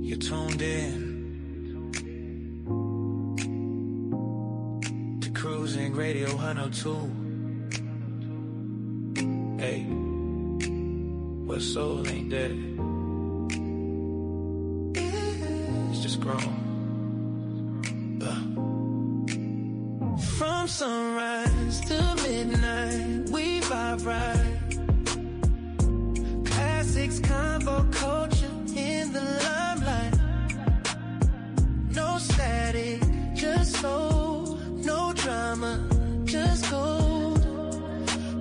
You're tuned in to Cruising Radio 102. Hey, what soul ain't dead? It's just grown. From sunrise to midnight, we vibe right. Classics, convo, culture in the limelight. No static, just soul. No drama, just gold.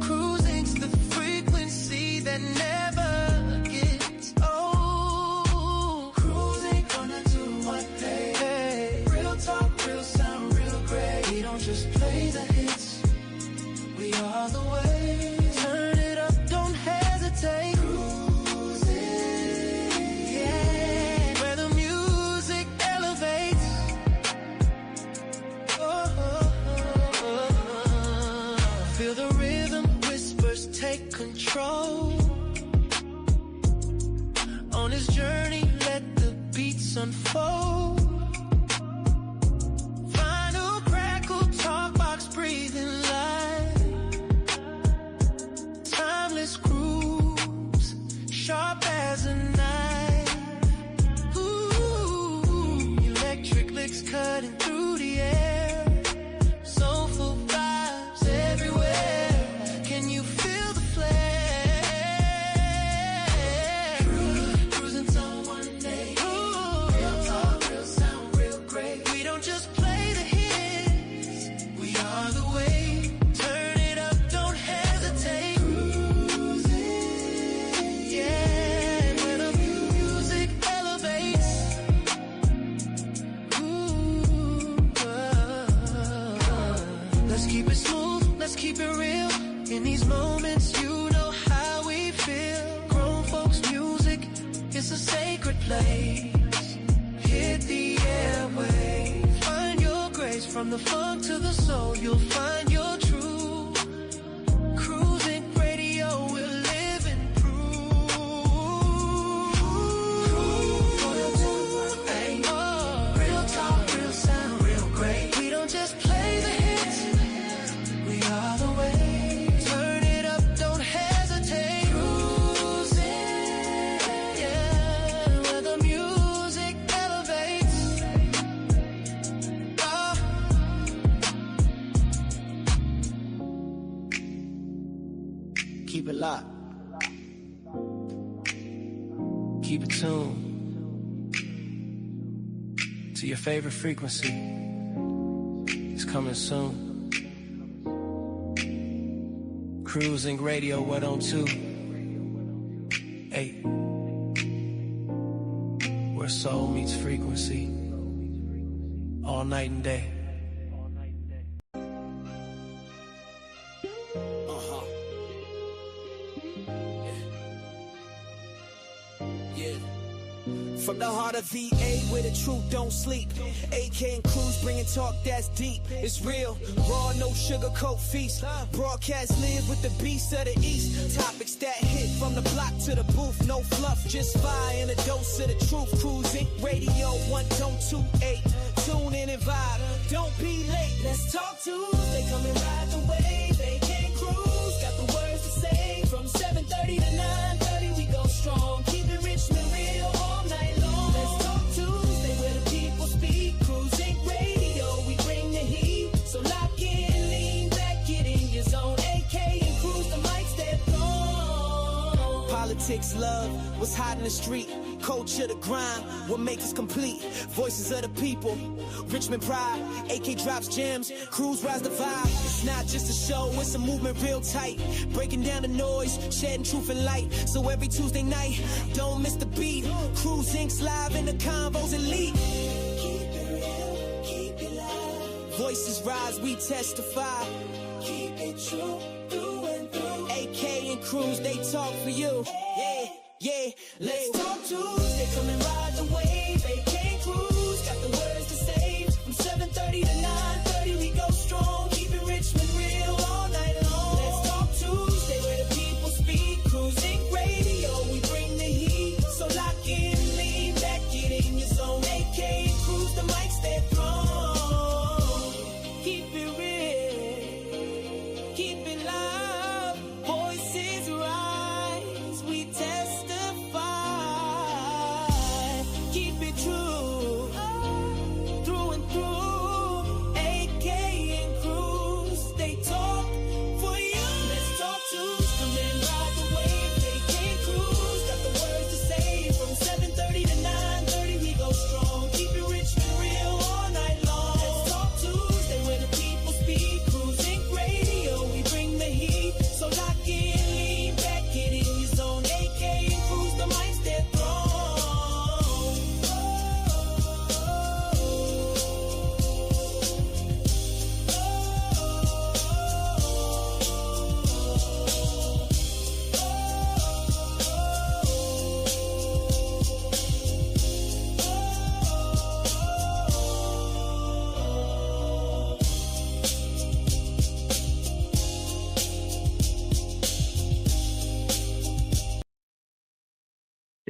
Cruising's the frequency that never gets old. Cruising gonna do what they hey. Real talk, real sound, real great. We don't just play the hits, we are the way. Turn it up, don't hesitate. Take control on his journey, let the beats unfold. Final crackle, talk box, breathing light. Timeless grooves, sharp as a knife. Ooh, electric licks cutting through the air. Soulful vibes everywhere. Can you feel keep it real, in these moments you know how we feel. Grown folks music, it's a sacred place. Hit the airwaves, find your grace. From the funk to the soul, you'll find your truth. Cruising radio, we're living proof. Real talk, real sound, real great. We don't just play the hits, we are the way. Turn it up, don't hesitate. Cruising, yeah, where the music elevates. Oh. Keep it locked. Keep it tuned to your favorite frequency. It's coming soon. Cruising Radio 102. Hey, where soul meets frequency, all night and day. From the heart of VA where the truth don't sleep, AK and Cruz bringing talk that's deep. It's real, raw, no sugarcoat feast. Broadcast live with the beast of the east. Topics that hit from the block to the booth. No fluff, just fire and a dose of the truth. Cruising Radio 128. Tune in and vibe, don't be late. Let's talk Tuesday, come and ride the wave. AK and Cruz got the words to say. From 7:30 to 9:30 we go strong. Keep it Richmond real all night long. Let's talk Tuesday where the people speak. Cruising Radio, we bring the heat. So lock in, lean back, get in your zone. AK and Cruz, the mics they're on. Politics, love, what's hot in the street. Culture, the grind, what makes us complete. Voices of the people, Richmond pride. AK drops gems, Cruz rise the vibe. It's not just a show, it's a movement real tight. Breaking down the noise, shedding truth and light. So every Tuesday night, don't miss the beat. Cruz Inc.'s live and the convo's elite. Keep it real, keep it live. Voices rise, we testify. Keep it true, through and through. AK and Cruz, they talk for you. Yeah, yeah, let's talk Tuesday, come and ride the wave. AK and Cruz got the words to say. From 7:30 to 9:30 we go strong. Keep it Richmond real all night long. Let's talk Tuesday where the people speak. Cruising Radio, we bring the heat. So lock in, lean back, get in your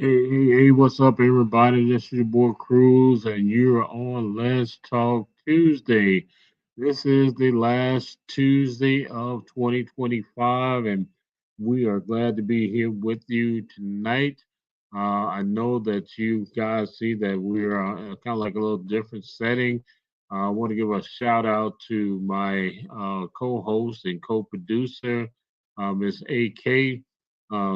Hey, what's up, everybody? This is your boy Cruz, and you're on Let's Talk Tuesday. This is the last Tuesday of 2025, and we are glad to be here with you tonight. I know that you guys see that we're kind of like a little different setting. I want to give a shout out to my co host and co producer, Miss AK.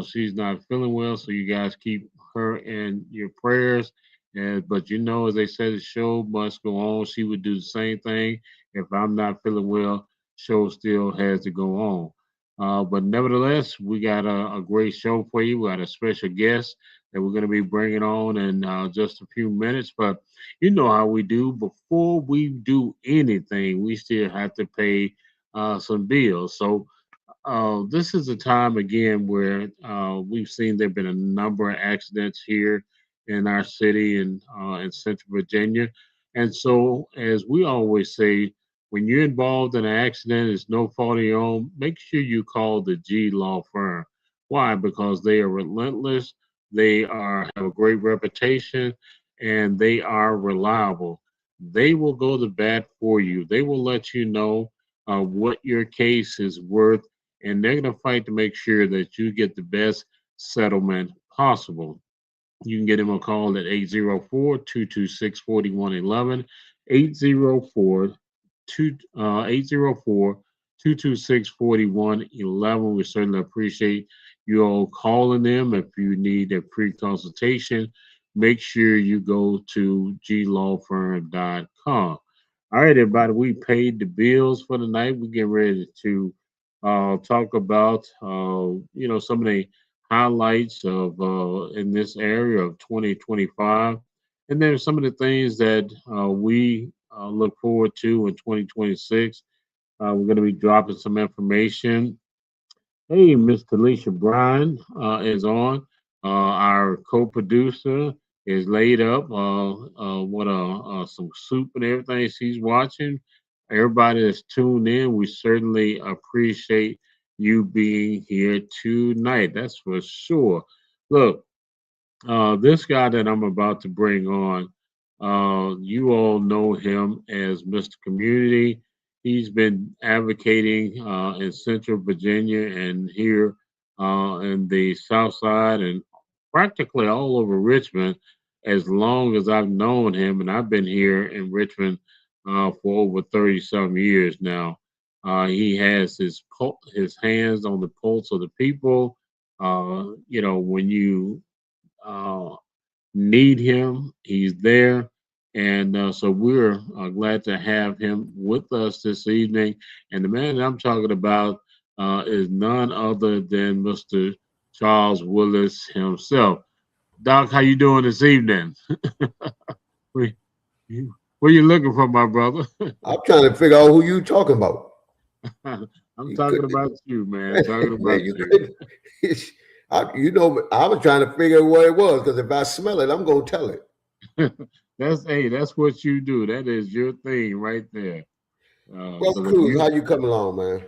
She's not feeling well, so you guys keep her in your prayers. And but you know, as they say, the show must go on. She would do the same thing. If I'm not feeling well, show still has to go on. But nevertheless, we got a great show for you. We got a special guest that we're going to be bringing on in just a few minutes. But you know how we do. Before we do anything, we still have to pay some bills. So this is a time again where we've seen there have been a number of accidents here in our city and in Central Virginia. And so, as we always say, when you're involved in an accident, it's no fault of your own. Make sure you call the G Law Firm. Why? Because they are relentless. They are have a great reputation, and they are reliable. They will go to bat for you. They will let you know what your case is worth, and they're going to fight to make sure that you get the best settlement possible. You can get him a call at 804-226-4111, 804-226-4111. We certainly appreciate you all calling them. If you need a free consultation, make sure you go to glawfirm.com. All right, everybody, we paid the bills for the night. We get ready to talk about, some of the highlights of in this area of 2025, and then some of the things that we look forward to in 2026. We're going to be dropping some information. Hey, Miss Talisha Bryan is on. Our co-producer is laid up. What some soup and everything she's watching. Everybody that's tuned in, we certainly appreciate you being here tonight. That's for sure. Look, this guy that I'm about to bring on, you all know him as Mr. Community. He's been advocating in Central Virginia and here in the South Side and practically all over Richmond as long as I've known him. And I've been here in Richmond for over 30 some years now. He has his hands on the pulse of the people. When you uh, need him, he's there. And so we're glad to have him with us this evening. And the man that I'm talking about is none other than Mr. Charles Willis himself. Doc, how you doing this evening? Where where you looking for, my brother? I'm trying to figure out who you talking about. I'm You talking couldn't, about you, man. Talking man. about You you. couldn't. I was trying to figure out what it was because if I smell it, I'm gonna tell it. That's what you do. That is your thing right there. Well, Because if Cruz, you how you coming along, man?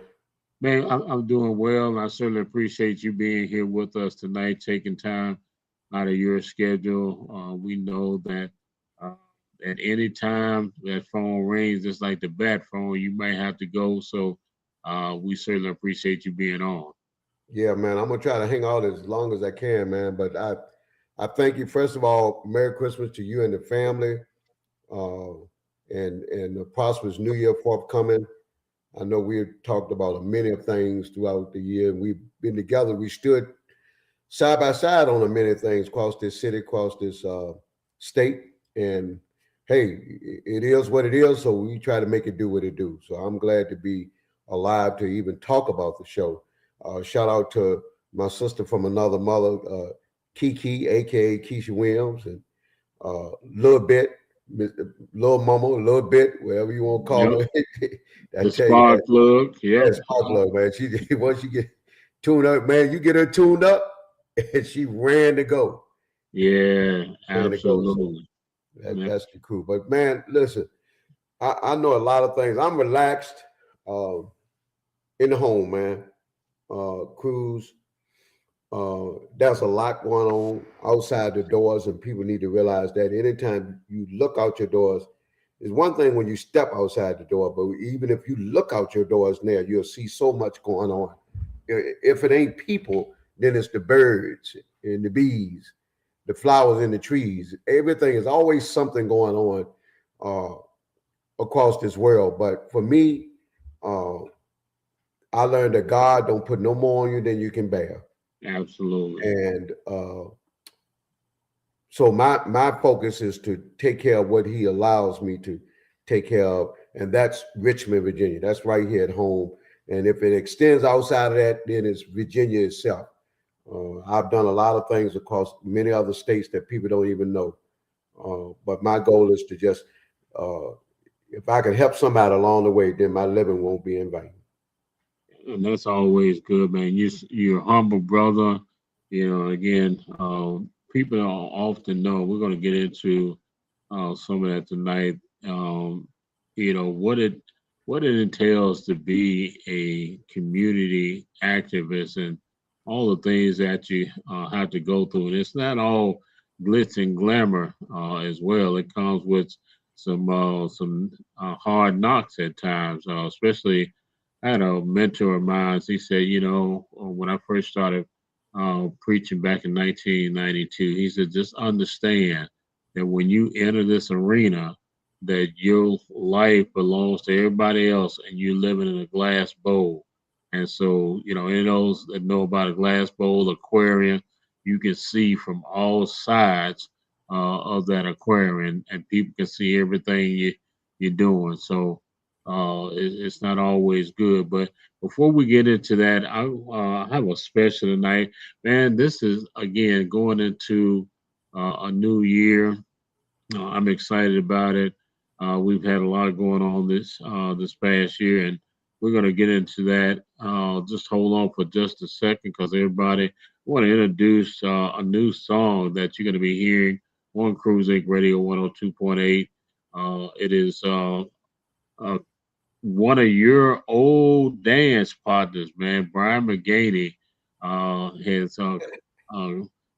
Man, I'm doing well, and I certainly appreciate you being here with us tonight, taking time out of your schedule. We know that uh, at any time that phone rings, just like the bat phone, you might have to go. So we certainly appreciate you being on. Yeah, man. I'm gonna try to hang out as long as I can, man. But I thank you first of all. Merry Christmas to you and the family, uh, and a prosperous New Year forthcoming. I know we talked about many of things throughout the year, and we've been together. We stood side by side on a many things across this city, across this state. And hey, it is what it is. So we try to make it do what it do. So I'm glad to be alive to even talk about the show. Shout out to my sister from another mother, Kiki, aka Keisha Williams, and little bit, little mama, a little bit, whatever you want to call Yep, her. I the tell you, man, spark plug. Yep. that's spark plug, man. She once you get tuned up, man, you get her tuned up, and she ran to go, Yeah, ran to go. So absolutely. Yeah. that's the crew. But man, listen, I know a lot of things. I'm relaxed uh, in the home, man. Cruz. there's a lot going on outside the doors, and people need to realize that anytime you look out your doors, it's one thing when you step outside the door, but even if you look out your doors now, you'll see so much going on. If it ain't people, then it's the birds and the bees, the flowers and the trees. Everything is always something going on across this world. But for me, I learned that God don't put no more on you than you can bear. Absolutely. And so my focus is to take care of what He allows me to take care of, and that's Richmond, Virginia. That's right here at home. And if it extends outside of that, then it's Virginia itself. I've done a lot of things across many other states that people don't even know. But my goal is to just, if I can help somebody along the way, then my living won't be in vain. And that's always good, man. You're a humble brother. You know, again, people don't often know. We're going to get into some of that tonight. You know what it entails to be a community activist and all the things that you have to go through. And it's not all glitz and glamour as well. It comes with some hard knocks at times, especially. I had a mentor of mine. He said, you know, when I first started preaching back in 1992, he said, just understand that when you enter this arena, that your life belongs to everybody else and you're living in a glass bowl. And so, you know, any of those that know about a glass bowl aquarium, you can see from all sides of that aquarium, and people can see everything you're doing. So it's not always good. But before we get into that, I have a special tonight. Man, this is, again, going into a new year. I'm excited about it. We've had a lot going on this past year, and we're going to get into that. Just hold on for just a second, because everybody, I want to introduce a new song that you're going to be hearing on Cruz Inc. Radio 102.8. It is one of your old dance partners, man, Brian McGaney, has a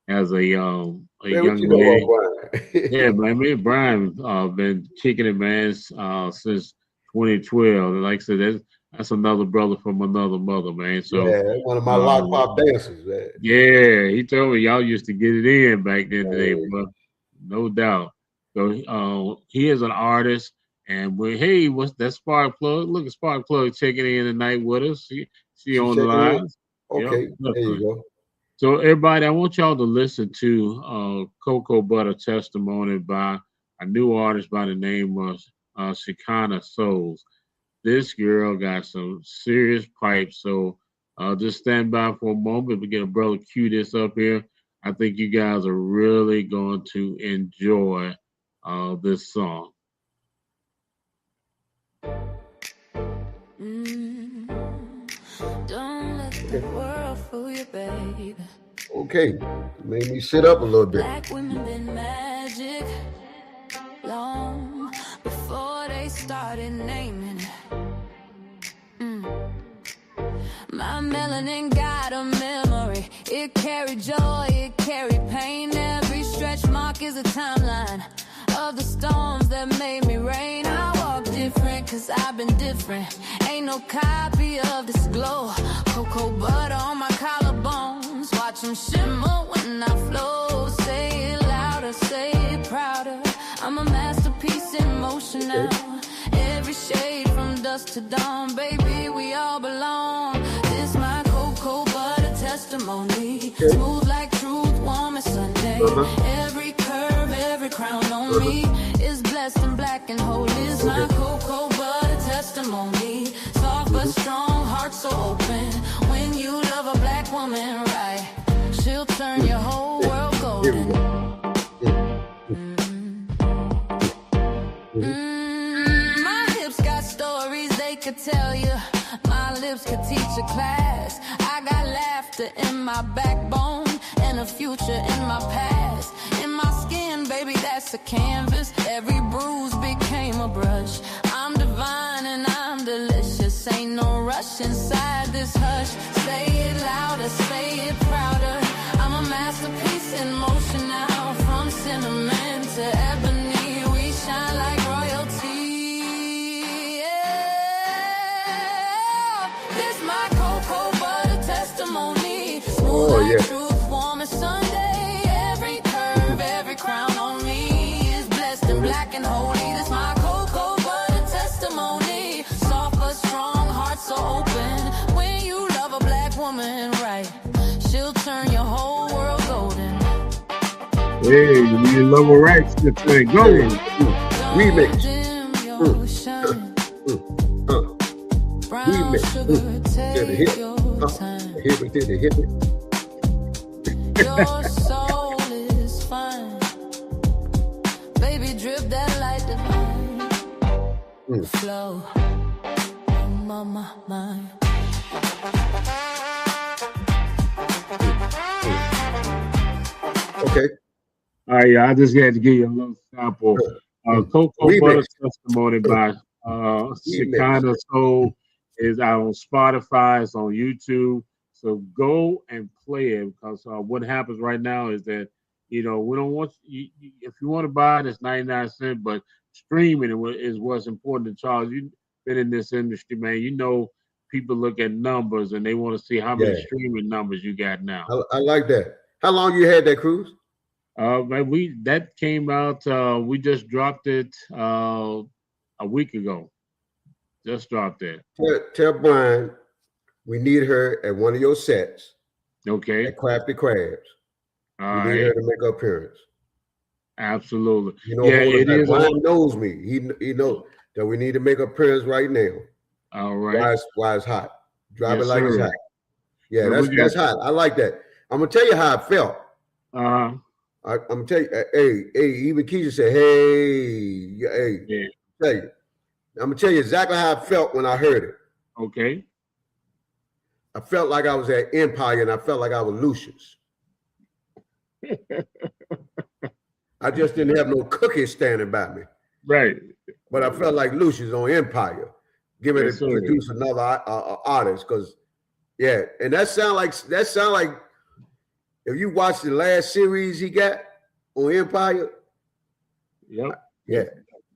Man, what young you know lady. about Brian? Yeah, man, me and Brian been kicking it, man, since 2012. And like I said, that's another brother from another mother, man. So, Yeah, that's one of my lock pop dancers, man. yeah, he told me y'all used to get it in back then today, Hey, but no doubt. So, he is an artist, and hey, what's that Spark Plug? Look at Spark Plug checking in tonight with us. She she on the checking in? line. Yep, Okay, there you definitely. go. So, everybody, I want y'all to listen to Cocoa Butter Testimony by a new artist by the name of Shekinah Souls. This girl got some serious pipes. So just stand by for a moment. We get a brother cue this up here. I think you guys are really going to enjoy this song. Don't let the world fool you, baby. Okay, made me sit up a little bit. Black women been magic long before they started naming it. My melanin got a memory. It carried joy, it carried pain. Every stretch mark is a timeline of the storms that made me rain. I walk different, cause I've been different. Ain't no copy of this glow. Cocoa butter on my collarbones. Watch them shimmer when I flow. Say it louder, say it prouder. I'm a masterpiece in motion now. Every shade from dusk to dawn. Baby, we all belong. This my cocoa butter testimony. Smooth like truth, warm as Sunday. Every curve, every crown on me is blessed and black and holy. Is my cocoa butter testimony. Soft but strong, heart so open. When you love a black woman right, she'll turn your whole world golden. My hips got stories they could tell you. My lips could teach a class. I got laughter in my backbone and a future in my past. In my skin, baby, that's a canvas. Every bruise became a brush. I'm divine and I'm delicious. Ain't no rush inside this hush. Say it louder, say it prouder. in motion now, from cinnamon to ebony, we shine like royalty. Yeah, this my cocoa butter testimony. Smooth like truth, warm as Sunday. Every curve, every crown on me is blessed and black and holy. This my cocoa butter testimony. Soft but strong, heart so open. When you love a black woman right, she'll turn your whole world golden. Hey, you love a right, it's like golden. Remix. Remix. Hit it, hit it. Your soul is fine. Baby, drip that light divine. Flow on my mind. Okay. All right, yeah, I just had to give you a little sample. Cocoa Butter Testimony by Shekinah Soul is out on Spotify, it's on YouTube. So go and play it, because what happens right now is that, we don't want you, if you want to buy it, it's 99 cents, but streaming is what's important to Charles. You've been in this industry, man. You know, people look at numbers and they want to see how many streaming numbers you got now. I like that. How long you had that, Cruz? That came out. We just dropped it a week ago. Just dropped it. Tell Brian we need her at one of your sets. Okay. At Crafty Crabs. We need her to make an appearance. Absolutely. It is. Brian knows me. He knows that we need to make an appearance right now. All right. Why it's hot. Drive it like it's hot. Yeah, that's hot. I like that. I'm gonna tell you how I felt. I'm gonna tell you. Hey, even Keisha said, "Hey." Tell you. I'm gonna tell you exactly how I felt when I heard it. Okay. I felt like I was at Empire, and I felt like I was Lucius. I just didn't have no cookies standing by me. Right. But I felt like Lucius on Empire, giving it to produce another artist. Because, and that sound like if you watch the last series he got on Empire. Yep. Yeah.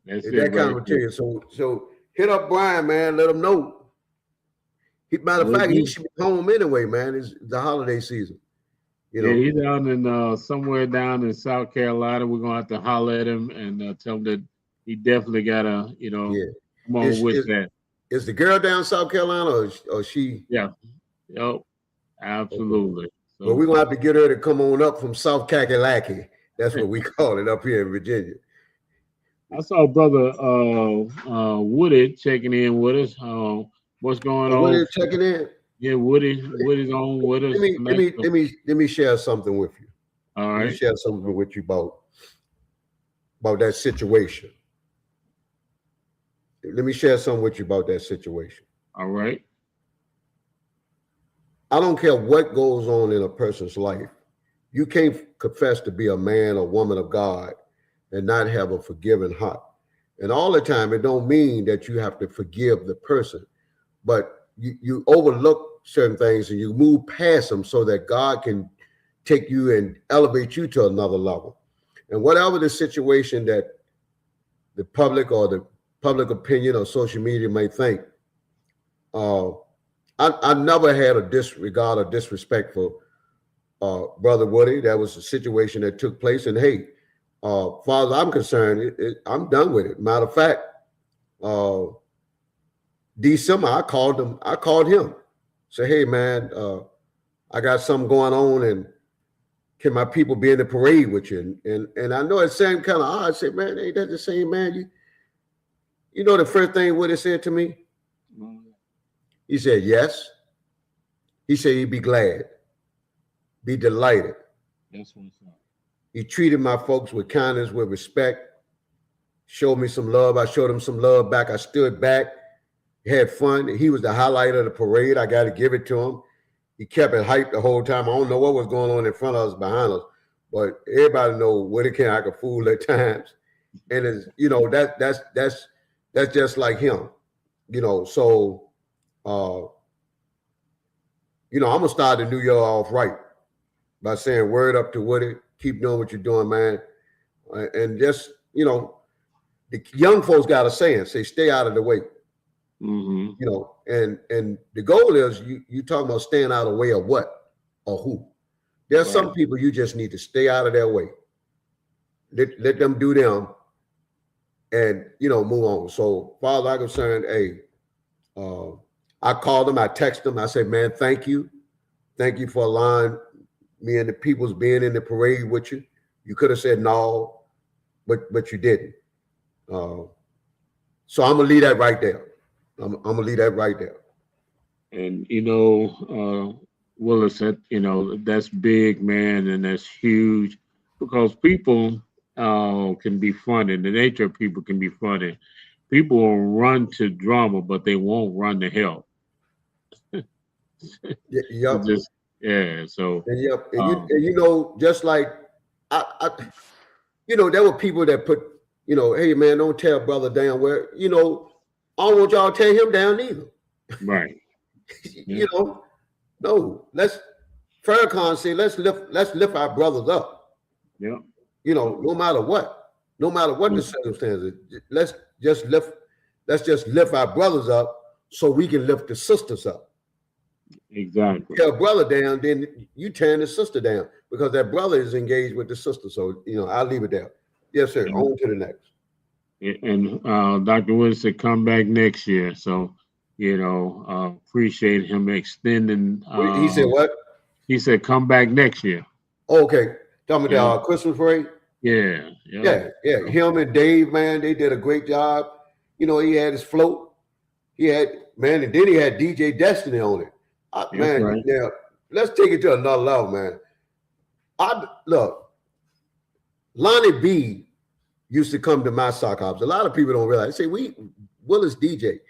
That's that kind of material. So hit up Brian, man. Let him know. Matter of fact, he should be home anyway, man. It's the holiday season. Yeah, he's down in somewhere down in South Carolina. We're gonna have to holler at him and tell him that he definitely gotta, come on with that. Is the girl down South Carolina or she? Yeah. Yep. Absolutely. Okay. So, well, we're gonna have to get her to come on up from South Kakalaki. That's what we call it up here in Virginia. I saw brother Woody checking in with us. What's going on? Woody checking in. Yeah, Woody's on with us. Let me share something with you. All right. Let me share something with you about that situation. Let me share something with you about that situation. All right. I don't care what goes on in a person's life. You can't confess to be a man or woman of God and not have a forgiving heart. And all the time, it don't mean that you have to forgive the person, but you overlook certain things and you move past them so that God can take you and elevate you to another level. And whatever the situation that the public or the public opinion or social media may think, I never had a disregard or disrespect for Brother Woody. That was a situation that took place. And hey, far as I'm concerned, I'm done with it. Matter of fact, December, I called him. Say, hey man, I got something going on, and can my people be in the parade with you? And I know it sounds kind of odd. I said, man, ain't that the same man? You know the first thing Woody said to me? He said, yes. He said he'd be glad, be delighted. That's what's up. He treated my folks with kindness, with respect, showed me some love. I showed him some love back. I stood back, had fun. He was the highlight of the parade. I got to give it to him. He kept it hyped the whole time. I don't know what was going on in front of us, behind us, but everybody knows Woody can act a fool at times. And it's, that's just like him, so I'm gonna start the new year off right. by saying word up to Woody. Keep doing what you're doing, man. And just, the young folks got a saying, say, stay out of the way. And the goal is you talking about staying out of the way of what or who. There's some people you just need to stay out of their way. Let them do them and, move on. So far as I'm concerned, I called them, I texted them, I said, man, thank you. Thank you for allowing me and the people's being in the parade with you. You could have said no, but you didn't. So I'm gonna leave that right there. I'm gonna leave that right there. And Willis, that's big, man, and that's huge because people can be funny. The nature of people can be funny. People will run to drama, but they won't run to help. Yep. So. And yep. And just like I there were people that put, hey man, don't tear brother down. Where I don't want y'all to tear him down either. Right. No. Farrakhan say let's lift our brothers up. Yeah. No matter what the circumstances, let's just lift our brothers up so we can lift the sisters up. Exactly. Tear a brother down, then you tearing the sister down because that brother is engaged with the sister. So I'll leave it there. Yes, sir. On to the next. And Dr. Willis said come back next year. So appreciate him extending. He said what? He said come back next year. Okay. Talking about the Christmas parade? Yeah. Him and Dave, man, they did a great job. He had his float. And then he had DJ Destiny on it. Man, right. Now let's take it to another level, man. Look, Lonnie B used to come to my sock hops. A lot of people don't realize. They say, Willis DJ.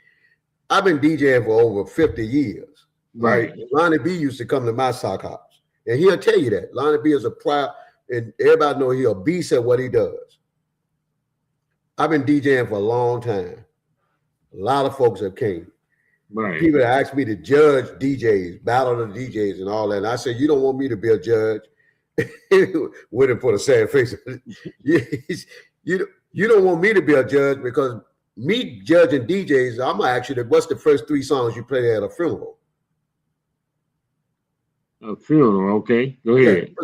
I've been DJing for over 50 years. Right. Lonnie B used to come to my sock hops. And he'll tell you that. Lonnie B is a proud, and everybody know he's a beast at what he does. I've been DJing for a long time. A lot of folks have came. Right. People that ask me to judge DJs, battle the DJs and all that. And I said, you don't want me to be a judge. With him put a sad face. You don't want me to be a judge because me judging DJs, I'm gonna ask you what's the first 3 songs you play at a funeral? A funeral, okay. Go ahead.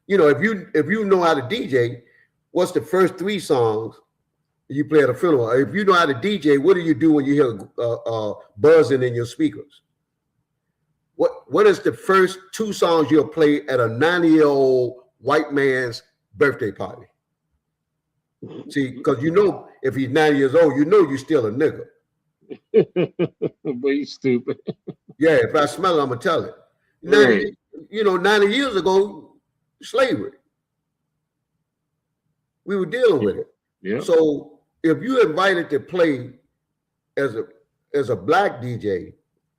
If you know how to DJ, what's the first 3 songs you play at a funeral? If you know how to DJ, what do you do when you hear buzzing in your speakers? What is the first 2 songs you'll play at a 90-year-old white man's birthday party? See, because if he's 90 years old, you're still a nigga. But he's stupid. Yeah, if I smell it, I'm gonna tell it. 90 years ago, slavery. We were dealing with it. Yeah. So if you invited to play as a black DJ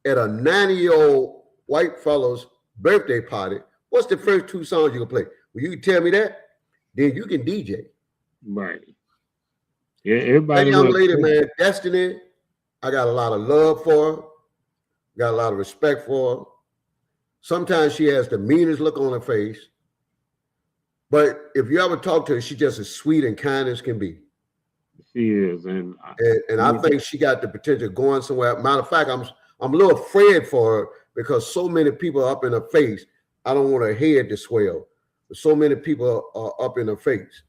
at a 90-year-old white fellow's birthday party, what's the first 2 songs you can play? Well, you can tell me that, then you can DJ. Right. Yeah, everybody. That young lady, man, Destiny, I got a lot of love for her, got a lot of respect for her. Sometimes she has the meanest look on her face. But if you ever talk to her, she's just as sweet and kind as can be. She is, and I think she got the potential of going somewhere. Matter of fact, I'm a little afraid for her because so many people are up in her face. I don't want her head to swell. But so many people are up in her face.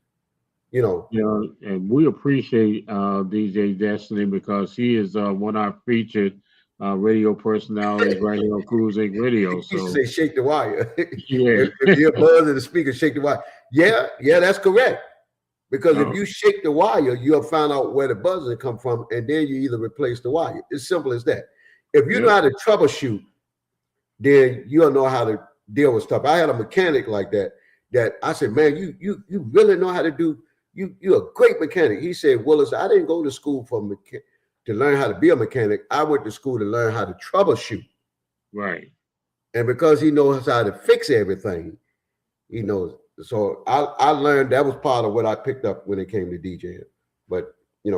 And we appreciate DJ Destiny because she is one of our featured radio personalities right here on Cruz Inc. Radio. So say shake the wire. Yeah. If you're buzz in the speaker, shake the wire. Yeah, that's correct. Because if you shake the wire, you'll find out where the buzzer come from, and then you either replace the wire. It's simple as that. If you know how to troubleshoot, then you'll know how to deal with stuff. I had a mechanic like that I said, man, you really know how to do. You're a great mechanic. He said, Willis, I didn't go to school to learn how to be a mechanic. I went to school to learn how to troubleshoot. Right. And because he knows how to fix everything, he knows. So I learned that was part of what I picked up when it came to DJing. But,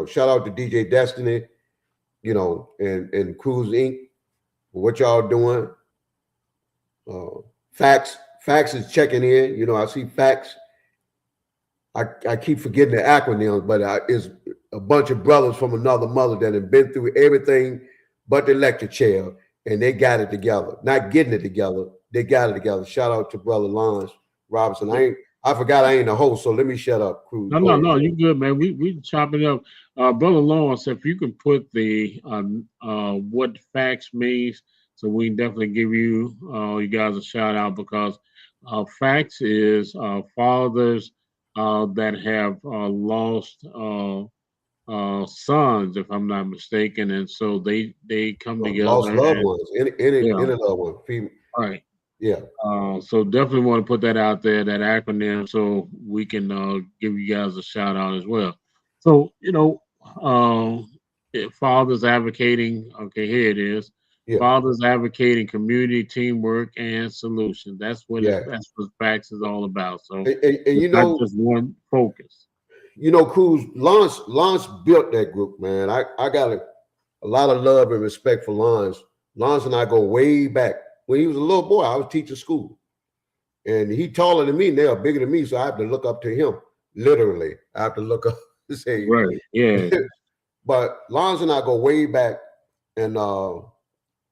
shout out to DJ Destiny, and Cruz Inc. for what y'all doing. Facts Fax is checking in. You know, I see Fax. I keep forgetting the acronyms, but it's a bunch of brothers from another mother that have been through everything but the electric chair, and they got it together. Not getting it together, they got it together. Shout out to brother Lawrence Robinson. I forgot I ain't a host, so let me shut up, Cruz. No, you good, man. We chop it up. Brother Lawrence, if you can put the what fax means, so we can definitely give you guys a shout out, because fax is fathers that have lost sons, if I'm not mistaken, and so they come together. Lost loved ones, any loved one, female. Right. Yeah. So definitely want to put that out there, that acronym, so we can give you guys a shout out as well. So, fathers advocating. Okay, here it is. Yeah. Fathers advocating community, teamwork, and solutions. That's what that's what FACTS is all about. So, and you know, not just one focus. You know, Cruz, Lance built that group, man. I got a lot of love and respect for Lance. Lance and I go way back. When he was a little boy, I was teaching school. And he taller than me now, bigger than me, so I have to look up to him. Literally. I have to look up to say. Right, yeah. But Lance and I go way back, and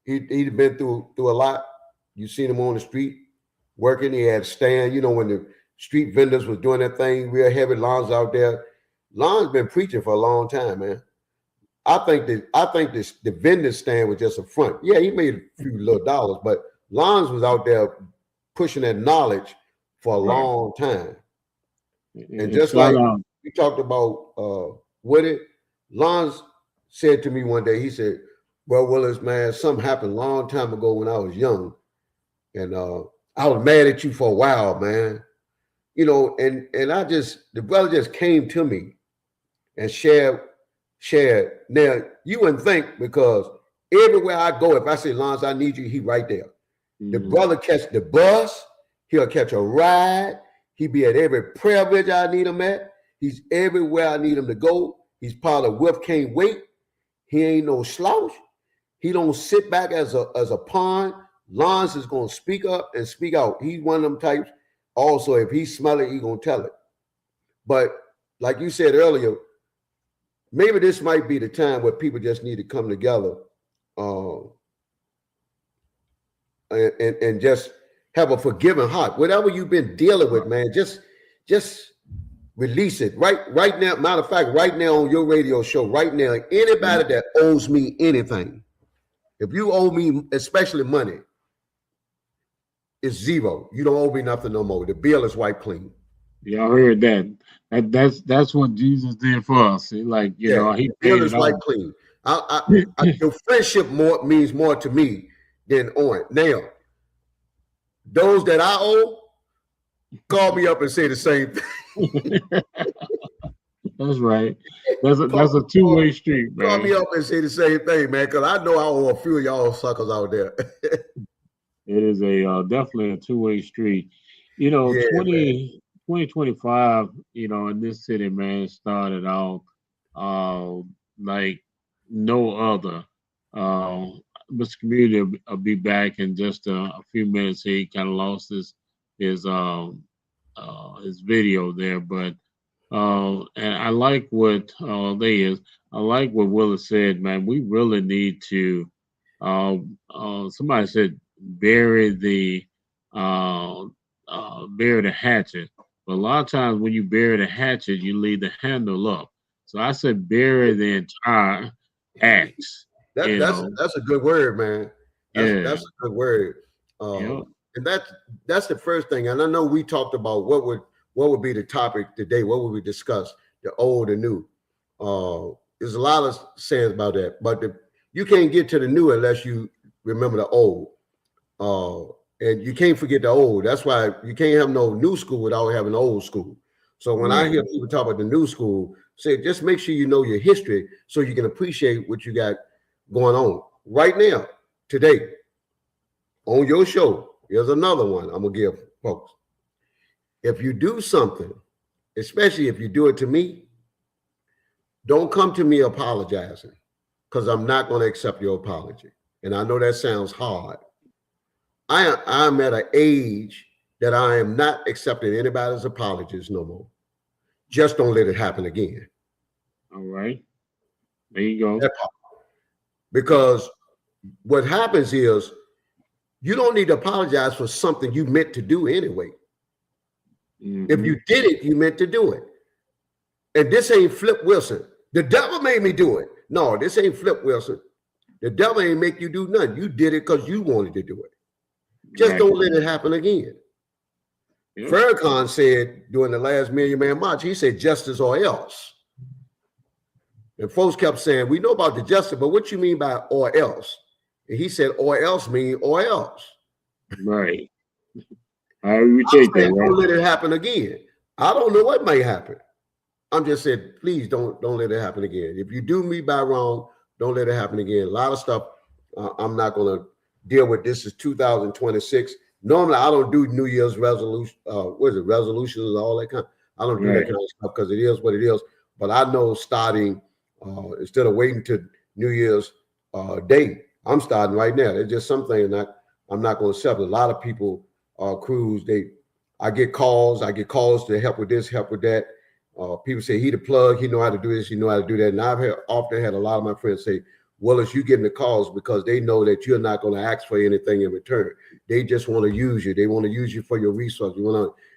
he'd been through a lot. You seen him on the street working. He had a stand, when the street vendors was doing that thing real heavy. Lon's out there. Lon's been preaching for a long time, man. I think the vendor stand was just a front. Yeah, he made a few little dollars, but Lons was out there pushing that knowledge for a long time. And just like we talked about Woody, Lons said to me one day, he said, "Well, Willis, man, something happened a long time ago when I was young, and I was mad at you for a while, man." And the brother just came to me and shared. Now, you wouldn't think, because everywhere I go, if I say, "Lance, I need you," he right there. Mm-hmm. The brother catch the bus, he'll catch a ride, he be at every prayer bridge I need him at. He's everywhere I need him to go. He's part of Whip Can't Wait. He ain't no slouch. He don't sit back as a pawn. Lance is gonna speak up and speak out. He's one of them types. Also, if he smell it, he gonna tell it. But like you said earlier, maybe this might be the time where people just need to come together and just have a forgiving heart. Whatever you've been dealing with, man, just release it. Right now, matter of fact, right now on your radio show, right now, anybody that owes me anything, if you owe me, especially money, it's zero. You don't owe me nothing no more. The bill is wiped clean. Yeah, I heard that. That's what Jesus did for us. He paid it all. Clean. Your friendship means more to me than on. Now, those that I owe, call me up and say the same thing. That's right. That's a two-way street, man. Call me up and say the same thing, man, because I know I owe a few of y'all suckers out there. It is definitely a two-way street. 2025, in this city, man, started out like no other. Mr. Community will be back in just a few minutes. He kind of lost his video there, but and I like what I like what Willis said, man. We really need to. Somebody said bury the hatchet. But a lot of times when you bury the hatchet, you leave the handle up. So I said bury the entire axe. That's a good word, man. That's a good word. And that's the first thing. And I know we talked about what would be the topic today. What would we discuss? The old and new. There's a lot of sayings about that, but you can't get to the new unless you remember the old. And you can't forget the old. That's why you can't have no new school without having old school. So when I hear people talk about the new school, say just make sure you know your history so you can appreciate what you got going on right now, today, on your show. Here's another one I'm gonna give folks. If you do something, especially if you do it to me, don't come to me apologizing, because I'm not going to accept your apology. And I know that sounds hard. I'm at an age that I am not accepting anybody's apologies no more. Just don't let it happen again. All right. There you go. Because what happens is you don't need to apologize for something you meant to do anyway. If you did it, you meant to do it. And this ain't Flip Wilson. The devil made me do it. No, this ain't Flip Wilson. The devil ain't make you do nothing. You did it because you wanted to do it. Just don't let it happen again. Yep. Farrakhan said during the last Million Man March, he said justice or else. And folks kept saying, we know about the justice, but what you mean by or else? And he said, or else mean or else. Right. I take that. Don't let it happen again. I don't know what may happen. I'm just saying, please don't let it happen again. If you do me by wrong, don't let it happen again. A lot of stuff I'm not going to deal with. This is 2026. Normally, I don't do New Year's resolution. Resolutions and all that kind. I don't do that kind of stuff because it is what it is. But I know starting instead of waiting to New Year's Day, I'm starting right now. There's just something that I'm not going to accept. A lot of people, Cruz, I get calls to help with this, help with that. People say he the plug, he know how to do this, he know how to do that. And I've often had a lot of my friends say, Willis, you getting the calls because they know that you're not going to ask for anything in return. They just want to use you. They want to use you for your resources.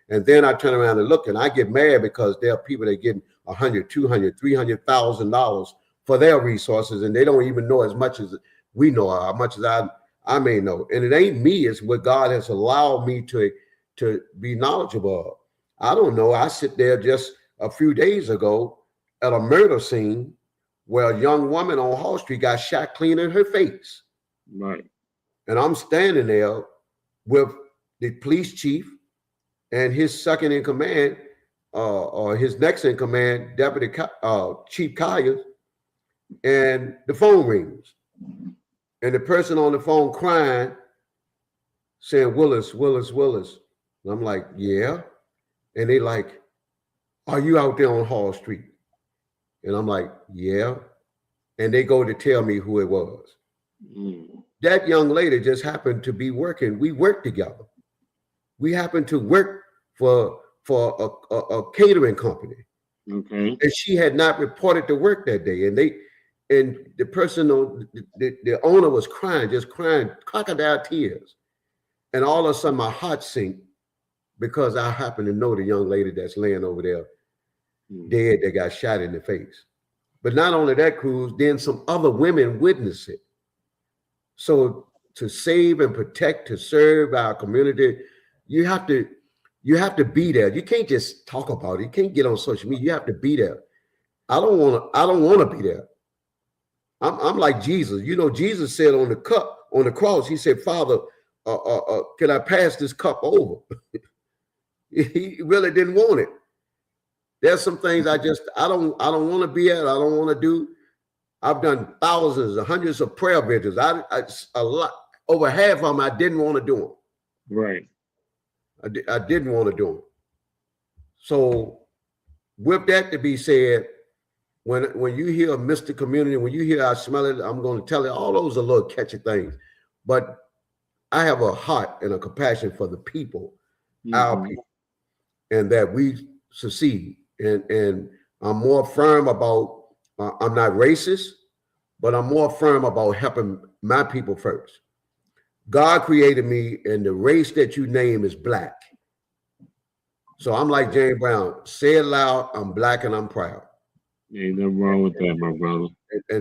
And then I turn around and look, and I get mad because there are people that get $100,000, $200,000, $300,000 for their resources, and they don't even know as much as we know, how much as I may know. And it ain't me; it's what God has allowed me to be knowledgeable of. I don't know. I sit there just a few days ago at a murder scene where a young woman on Hall Street got shot clean in her face. Right. And I'm standing there with the police chief and his second in command, or his next in command, Deputy Chief Colliers, and the phone rings. And the person on the phone crying, saying, Willis, Willis, Willis. And I'm like, yeah. And they like, are you out there on Hall Street? And I'm like, yeah. And they go to tell me who it was. That young lady just happened to be working. We worked together. We happened to work for a catering company. Okay. And she had not reported to work that day. And the person, the owner was crying, just crying, crocodile tears. And all of a sudden my heart sank because I happen to know the young lady that's laying over there dead that got shot in the face. But not only that, Cruz, then some other women witnessed it. So to save and protect, to serve our community, you have to be there. You can't just talk about it. You can't get on social media. You have to be there. I don't want to be there. I'm like Jesus. You know, Jesus said on the cross, he said, Father, can I pass this cup over? He really didn't want it. There's some things I don't want to be at. I don't want to do. I've done thousands, hundreds of prayer vigils. A lot, over half of them, I didn't want to do them. Right. I didn't want to do them. So, with that to be said, when you hear Mr. Community, when you hear I smell it, I'm going to tell you all those are little catchy things. But I have a heart and a compassion for the people, our people, and that we succeed. And I'm more firm about, I'm not racist, but I'm more firm about helping my people first. God created me, and the race that you name is black. So I'm like James Brown, say it loud, I'm black and I'm proud. Ain't nothing wrong with that, my brother. I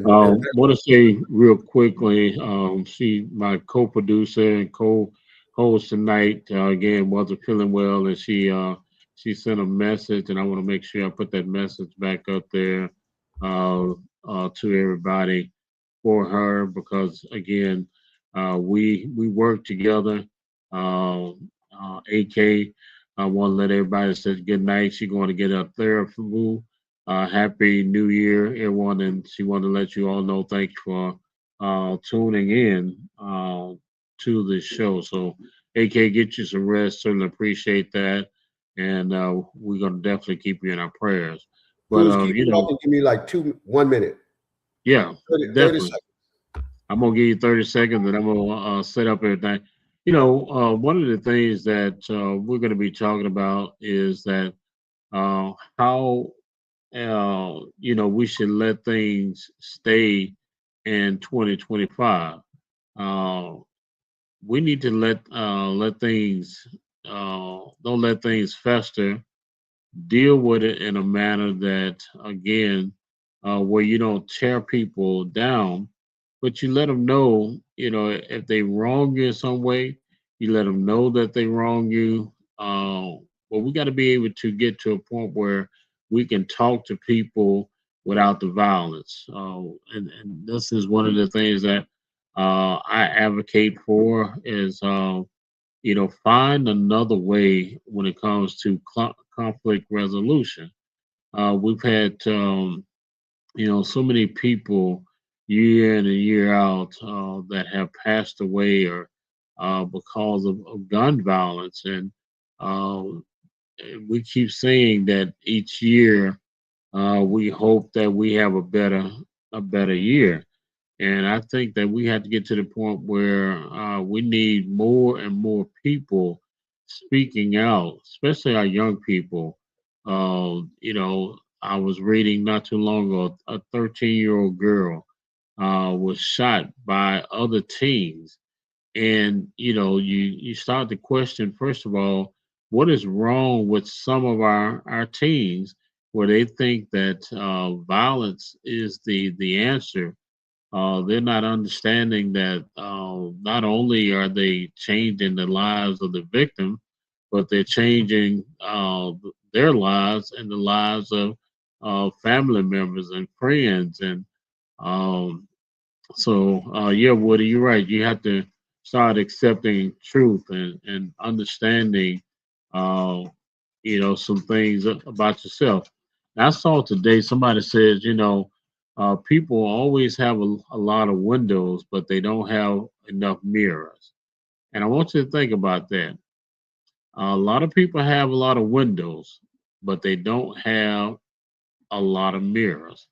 want to say real quickly, my co-producer and co-host tonight, again, wasn't feeling well, and she sent a message, and I want to make sure I put that message back up there to everybody for her, because again, we work together. AK, I want to let everybody say good night. She's going to get a therapy. Happy New Year, everyone, and she wanted to let you all know thank you for tuning in to this show. So, AK, get you some rest. Certainly appreciate that, and we're gonna definitely keep you in our prayers. But Cruz, keep talking. Give me like 1 minute. Yeah, 30 seconds. I'm gonna give you 30 seconds, and I'm gonna set up everything. One of the things that we're going to be talking about is that how we should let things stay in 2025. Uh, we need to let things don't let things fester. Deal with it in a manner that, again, where you don't tear people down, but you let them know, if they wrong you in some way, you let them know that they wrong you. But we got to be able to get to a point where we can talk to people without the violence. And this is one of the things that I advocate for is, find another way when it comes to conflict resolution. We've had, so many people year in and year out that have passed away or because of gun violence. And uh, we keep saying that each year we hope that we have a better year. And I think that we have to get to the point where we need more and more people speaking out, especially our young people. I was reading not too long ago, a 13-year-old girl was shot by other teens. And, you start to question, first of all, what is wrong with some of our teens where they think that violence is the answer. They're not understanding that not only are they changing the lives of the victim, but they're changing their lives and the lives of family members and friends. And um, yeah, Woody, you're right. You have to start accepting truth and understanding, uh, some things about yourself. And I saw today somebody says, people always have a lot of windows, but they don't have enough mirrors. And I want you to think about that. A lot of people have a lot of windows, but they don't have a lot of mirrors.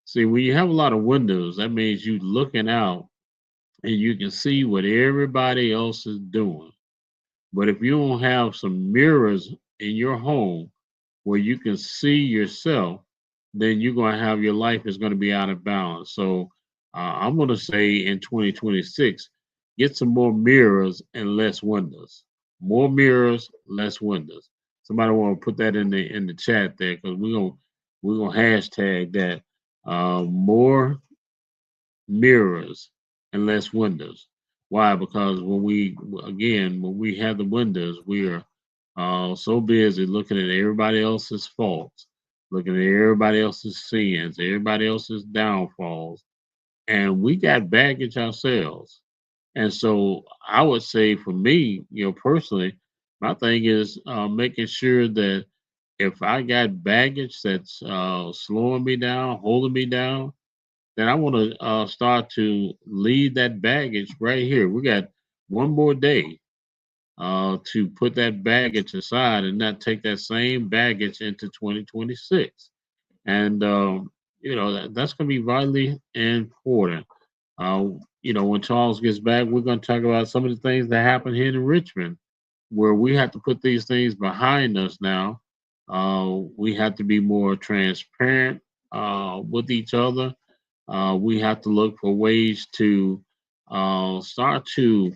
See, when you have a lot of windows, that means you looking out and you can see what everybody else is doing. But if you don't have some mirrors in your home where you can see yourself, then you're going to have your life is going to be out of balance. So I'm going to say in 2026, get some more mirrors and less windows. More mirrors, less windows. Somebody want to put that in the chat there because we're gonna hashtag that. More mirrors and less windows. Why? Because when we have the windows, we are so busy looking at everybody else's faults, looking at everybody else's sins, everybody else's downfalls, and we got baggage ourselves. And so I would say for me, personally, my thing is making sure that if I got baggage that's slowing me down, holding me down, then I want to start to leave that baggage right here. We got one more day to put that baggage aside and not take that same baggage into 2026. And, that's going to be vitally important. Uh, when Charles gets back, we're going to talk about some of the things that happened here in Richmond, where we have to put these things behind us now. We have to be more transparent with each other. We have to look for ways to start to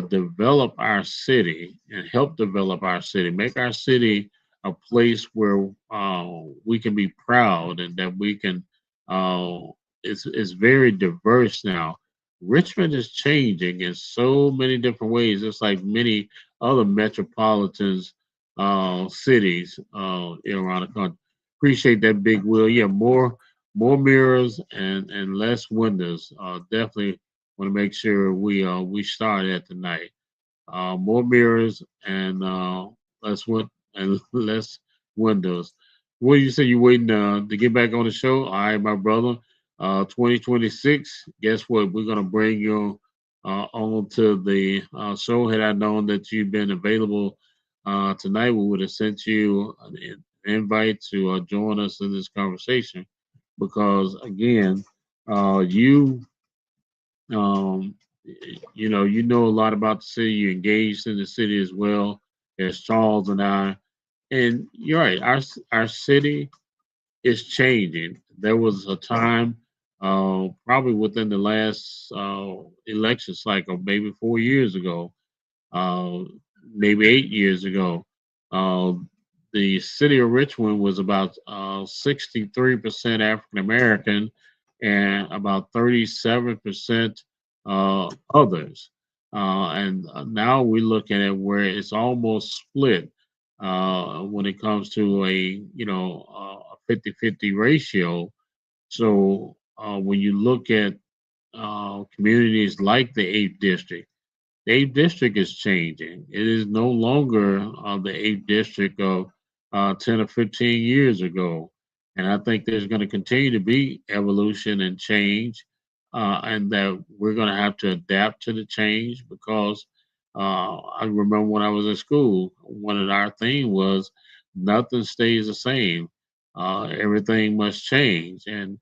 develop our city and help develop our city, make our city a place where we can be proud and that we can. Uh, it's very diverse now. Richmond is changing in so many different ways, just like many other metropolitans cities around the country. Appreciate that, Big Will. Yeah, more mirrors and less windows. Definitely want to make sure we start at tonight. More mirrors and less windows. What do you say? You waiting to get back on the show? All right, my brother. 2026. Guess what? We're gonna bring you on to the show. Had I known that you've been available tonight, we would have sent you an invite to join us in this conversation because again, you you know a lot about the city. You're engaged in the city as well as Charles and I. And you're right. Our city is changing. There was a time, probably within the last election cycle, maybe 4 years ago, uh, maybe 8 years ago. Uh, the city of Richmond was about 63% African American and about 37% others. And now we're looking at where it's almost split when it comes to a 50-50 ratio. So when you look at communities like the 8th district, the 8th district is changing. It is no longer the 8th district of 10 or 15 years ago. And I think there's going to continue to be evolution and change, and that we're going to have to adapt to the change because I remember when I was in school, one of our theme was nothing stays the same. Everything must change. And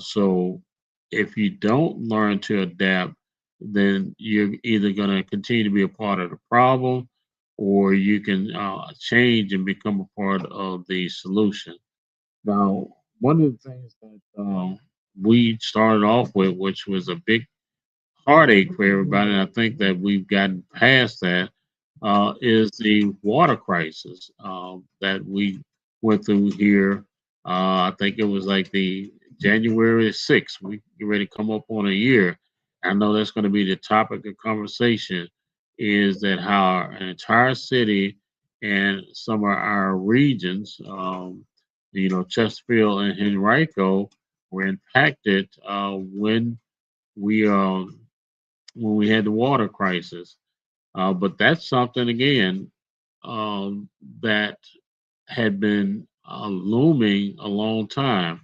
so if you don't learn to adapt, then you're either going to continue to be a part of the problem or you can change and become a part of the solution. Now, one of the things that we started off with, which was a big heartache for everybody, and I think that we've gotten past that, is the water crisis that we went through here. I think it was like the January 6th. We get ready to come up on a year. I know that's going to be the topic of conversation. Is that how an entire city and some of our regions, Chesterfield and Henrico, were impacted we um, when we had the water crisis. But that's something again that had been looming a long time.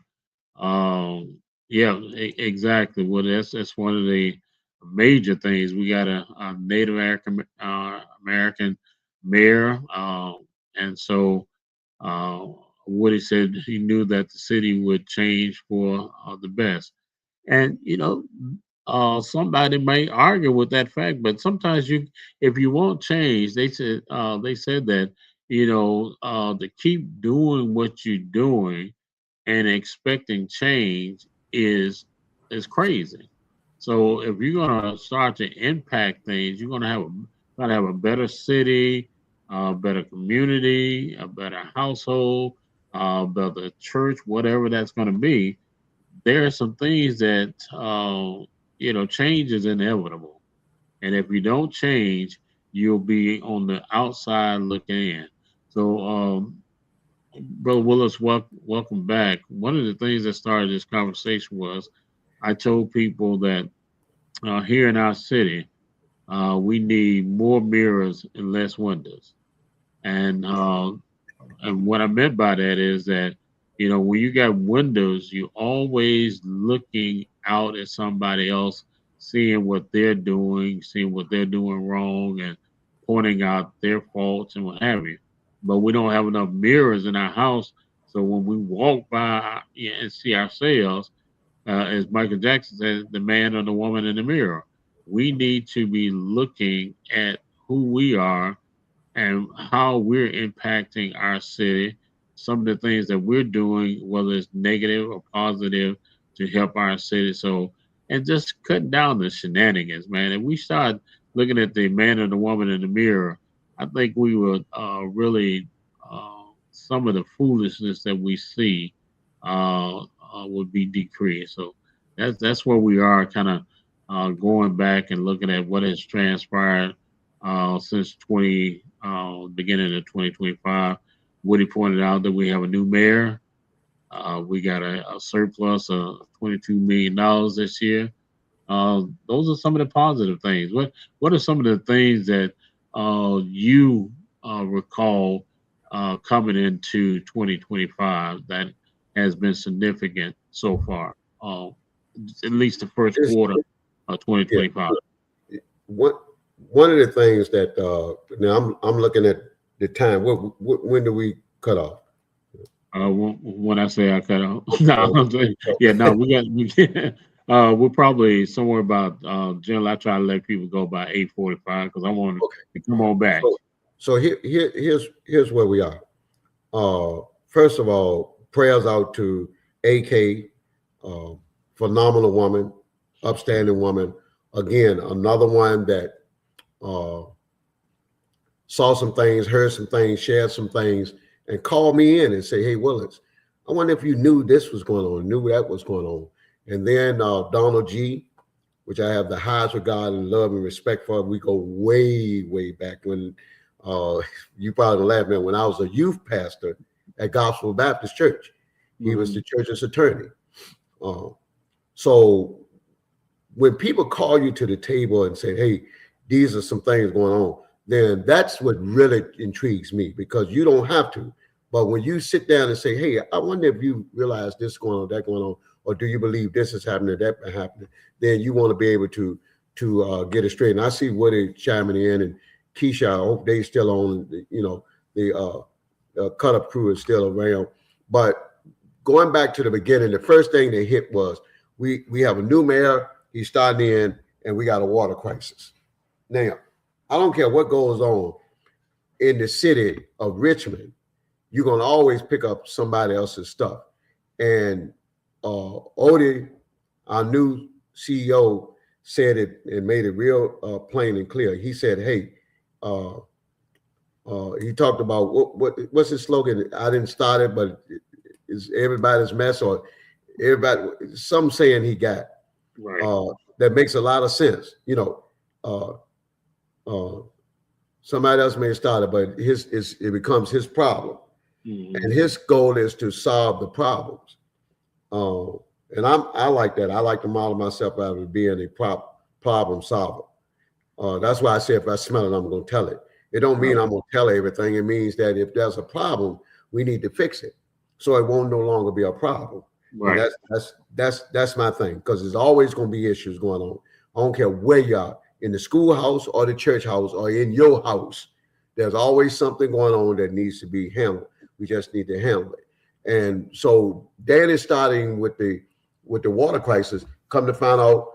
Yeah, exactly. Well, that's one of the major things. We got a Native American mayor, and so uh, Woody said he knew that the city would change for the best. And somebody may argue with that fact, but sometimes if you want change, they said that to keep doing what you're doing and expecting change is crazy. So if you're gonna start to impact things, you're gonna have a better city, a better community, a better household, a better church, whatever that's gonna be. There are some things that change is inevitable, and if you don't change, you'll be on the outside looking in. So, Brother Willis, welcome back. One of the things that started this conversation was I told people that here in our city, we need more mirrors and less windows. And what I meant by that is that, when you got windows, you always looking out at somebody else, seeing what they're doing, seeing what they're doing wrong, and pointing out their faults and what have you. But we don't have enough mirrors in our house. So when we walk by and see ourselves, as Michael Jackson said, the man or the woman in the mirror, we need to be looking at who we are and how we're impacting our city, some of the things that we're doing, whether it's negative or positive, to help our city. So, and just cutting down the shenanigans, man. If we start looking at the man and the woman in the mirror, I think we would really, some of the foolishness that we see would be decreased. So that's where we are, kind of going back and looking at what has transpired since beginning of 2025. Woody pointed out that we have a new mayor. We got a surplus of $22 million this year. Those are some of the positive things. What are some of the things that you recall coming into 2025 that has been significant so far? At least the first Just quarter of yeah. 2025. What one of the things that now I'm looking at the time. When do we cut off? When I say I cut off, no, Oh, I'm saying, yeah, no, we got. We're probably somewhere about generally I try to let people go by 8:45 because I want Okay. to come on back. So here's where we are. First of all, prayers out to AK, uh, phenomenal woman, upstanding woman. Again, another one that uh, saw some things, heard some things, shared some things, and called me in and say, "Hey, Willis, I wonder if you knew this was going on, knew that was going on." And then Donald G, which I have the highest regard and love and respect for. We go way, way back when you probably laugh at when I was a youth pastor at Gospel Baptist Church. He was the church's attorney. So when people call you to the table and say, "Hey, these are some things going on," then that's what really intrigues me because you don't have to. But when you sit down and say, "Hey, I wonder if you realize this going on, that going on, or do you believe this is happening, that happening?" Then you want to be able to get it straight. And I see Woody chiming in and Keisha. I hope they still on. The cut up crew is still around. But going back to the beginning, the first thing they hit was we have a new mayor. He's starting in, and we got a water crisis. Now, I don't care what goes on in the city of Richmond, you're going to always pick up somebody else's stuff. And Odie, our new CEO, said it and made it real plain and clear. He said, "Hey," he talked about what's his slogan? I didn't start it, but it's everybody's mess, or everybody. Some saying he got that makes a lot of sense. Somebody else may have started, but it becomes his problem, and his goal is to solve the problems. And I like that. I like to model myself out of being a problem solver. That's why I say if I smell it, I'm going to tell it. It don't mean I'm going to tell everything. It means that if there's a problem, we need to fix it, so it won't no longer be a problem. Right. And that's my thing, because there's always going to be issues going on. I don't care where you are, in the schoolhouse or the church house or in your house. There's always something going on that needs to be handled. We just need to handle it. And so Dan is starting with the water crisis. Come to find out,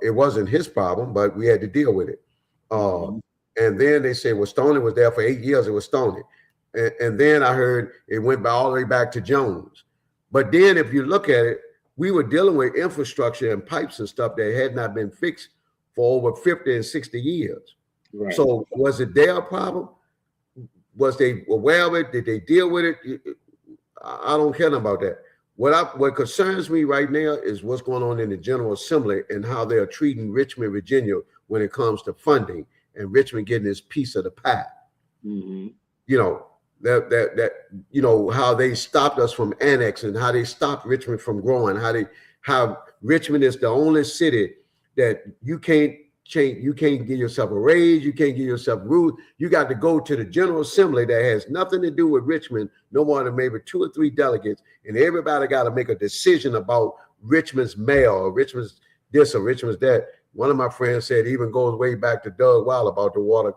it wasn't his problem, but we had to deal with it. And then they say, well, Stoney was there for 8 years. It was Stoney. And then I heard it went all the way back to Jones. But then if you look at it, we were dealing with infrastructure and pipes and stuff that had not been fixed for over 50 and 60 years. Right. So was it their problem? Was they aware of it? Did they deal with it? I don't care about that. What concerns me right now is what's going on in the General Assembly and how they are treating Richmond, Virginia when it comes to funding and Richmond getting this piece of the pie. Mm-hmm. That how they stopped us from annexing, how they stopped Richmond from growing, how Richmond is the only city that you can't change, you can't give yourself a raise, you can't give yourself rules. You got to go to the General Assembly that has nothing to do with Richmond, no more than maybe 2 or 3 delegates, and everybody got to make a decision about Richmond's mayor or Richmond's this or Richmond's that. One of my friends said it even goes way back to Doug Weil about the water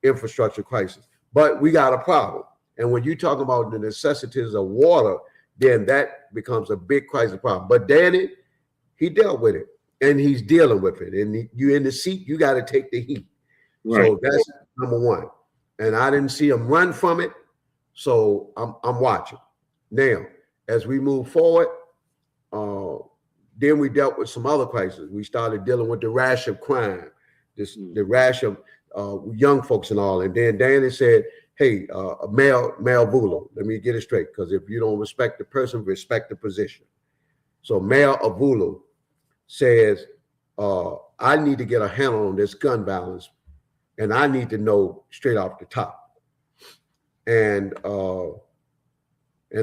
infrastructure crisis. But we got a problem. And when you talk about the necessities of water, then that becomes a big crisis problem. But Danny, he dealt with it and he's dealing with it. And you in the seat, you got to take the heat. Right. So that's number one. And I didn't see him run from it. So I'm watching. Now, as we move forward, then we dealt with some other crises. We started dealing with the rash of crime, the rash of young folks and all. And then Danny said, hey, Mel Vulo, let me get it straight, because if you don't respect the person, respect the position. So Mel Vulo says, I need to get a handle on this gun violence, and I need to know straight off the top. And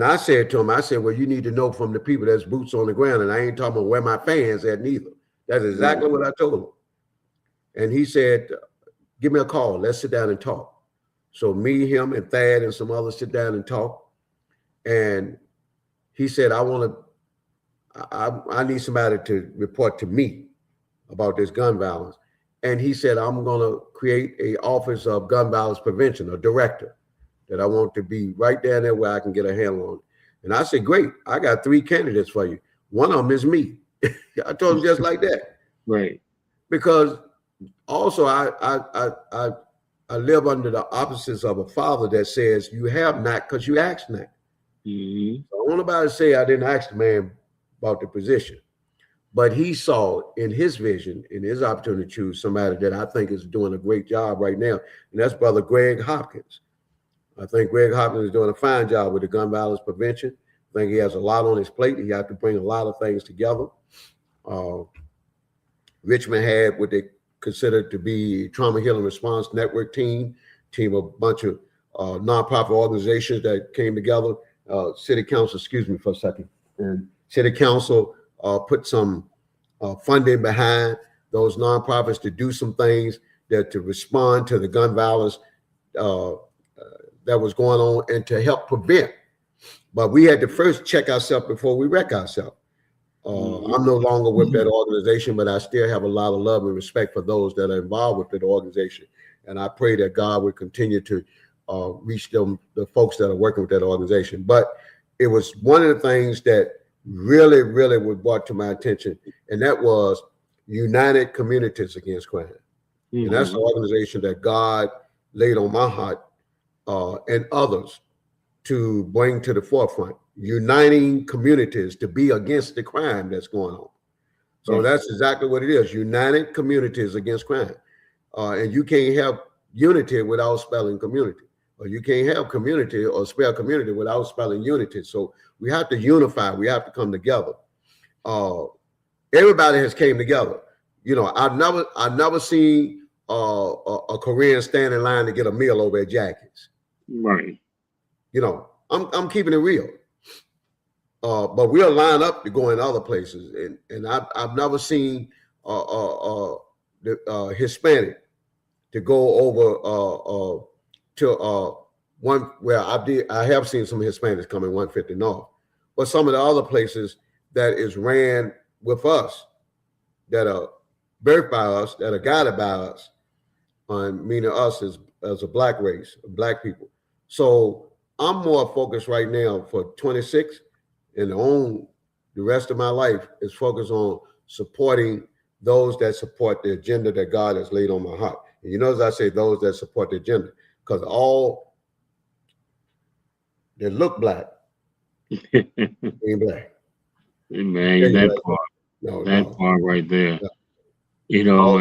I said to him, well, you need to know from the people that's boots on the ground, and I ain't talking about where my fans at neither. That's exactly what I told him. And he said, give me a call. Let's sit down and talk. So me, him, and Thad and some others sit down and talk. And he said, I need somebody to report to me about this gun violence. And he said, I'm going to create an office of gun violence prevention, a director that I want to be right down there where I can get a handle on it. And I said, great, I got 3 candidates for you. One of them is me. I told him just like that. Right. Because also I live under the opposites of a father that says you have not because you ask not. Mm-hmm. So I want nobody to say I didn't ask the man about the position. But he saw in his vision, in his opportunity to choose somebody that I think is doing a great job right now. And that's Brother Greg Hopkins. I think Greg Hopkins is doing a fine job with the gun violence prevention. I think he has a lot on his plate. He has to bring a lot of things together. Richmond had what they considered to be Trauma Healing Response Network team of a bunch of nonprofit organizations that came together. City Council, excuse me for a second. And City Council put some funding behind those nonprofits to do some things that to respond to the gun violence that was going on and to help prevent. But we had to first check ourselves before we wreck ourselves. I'm no longer with that organization, but I still have a lot of love and respect for those that are involved with that organization. And I pray that God would continue to reach them, the folks that are working with that organization. But it was one of the things that really, really was brought to my attention, and that was United Communities Against Crime. And that's the organization that God laid on my heart and others to bring to the forefront, uniting communities to be against the crime that's going on. So that's exactly what it is, United Communities Against Crime. And you can't have unity without spelling community, or you can't have community or spell community without spelling unity. So we have to unify, we have to come together. Everybody has came together. You know, I've never seen a Korean stand in line to get a meal over at Jackie's. Right. You know, I'm keeping it real. But we'll line up to go in other places. And I've never seen the Hispanic to go over to one where I have seen some Hispanics come in 150 North. But some of the other places that is ran with us, that are birthed by us, that are guided by us, meaning us as a black race, black people. So I'm more focused right now for 26 and the rest of my life is focused on supporting those that support the agenda that God has laid on my heart. And you know, as I say, those that support the agenda, because all that look black ain't black. Man, that part, part right there. No. You know,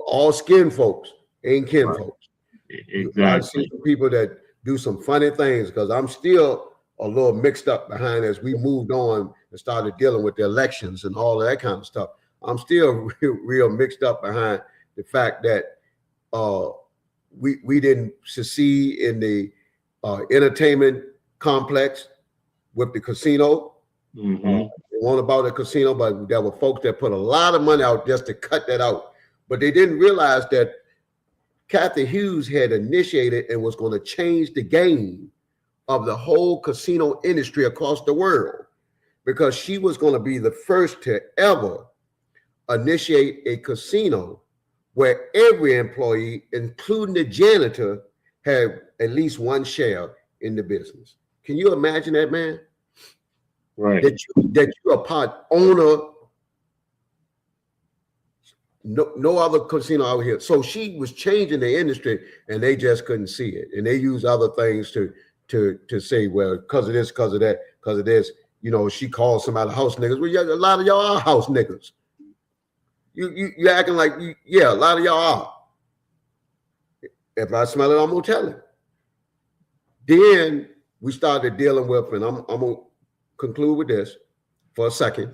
all skin folks ain't kin folks. Exactly. I see some people that do some funny things because I'm still a little mixed up behind as we moved on and started dealing with the elections and all of that kind of stuff. I'm still real mixed up behind the fact that we didn't succeed in the entertainment complex with the casino. They weren't about the casino, but there were folks that put a lot of money out just to cut that out. But they didn't realize that Kathy Hughes had initiated and was going to change the game of the whole casino industry across the world, because she was going to be the first to ever initiate a casino where every employee, including the janitor, had at least one share in the business. Can you imagine that, man? Right. That you're a part owner. No other casino out here. So she was changing the industry, and they just couldn't see it. And they use other things to say, well, because of this, because of that, because of this. You know, she called somebody house niggas. Well, yeah, a lot of y'all are house niggas. You acting like a lot of y'all are. If I smell it, I'm gonna tell it. Then we started dealing with, and I'm gonna conclude with this for a second.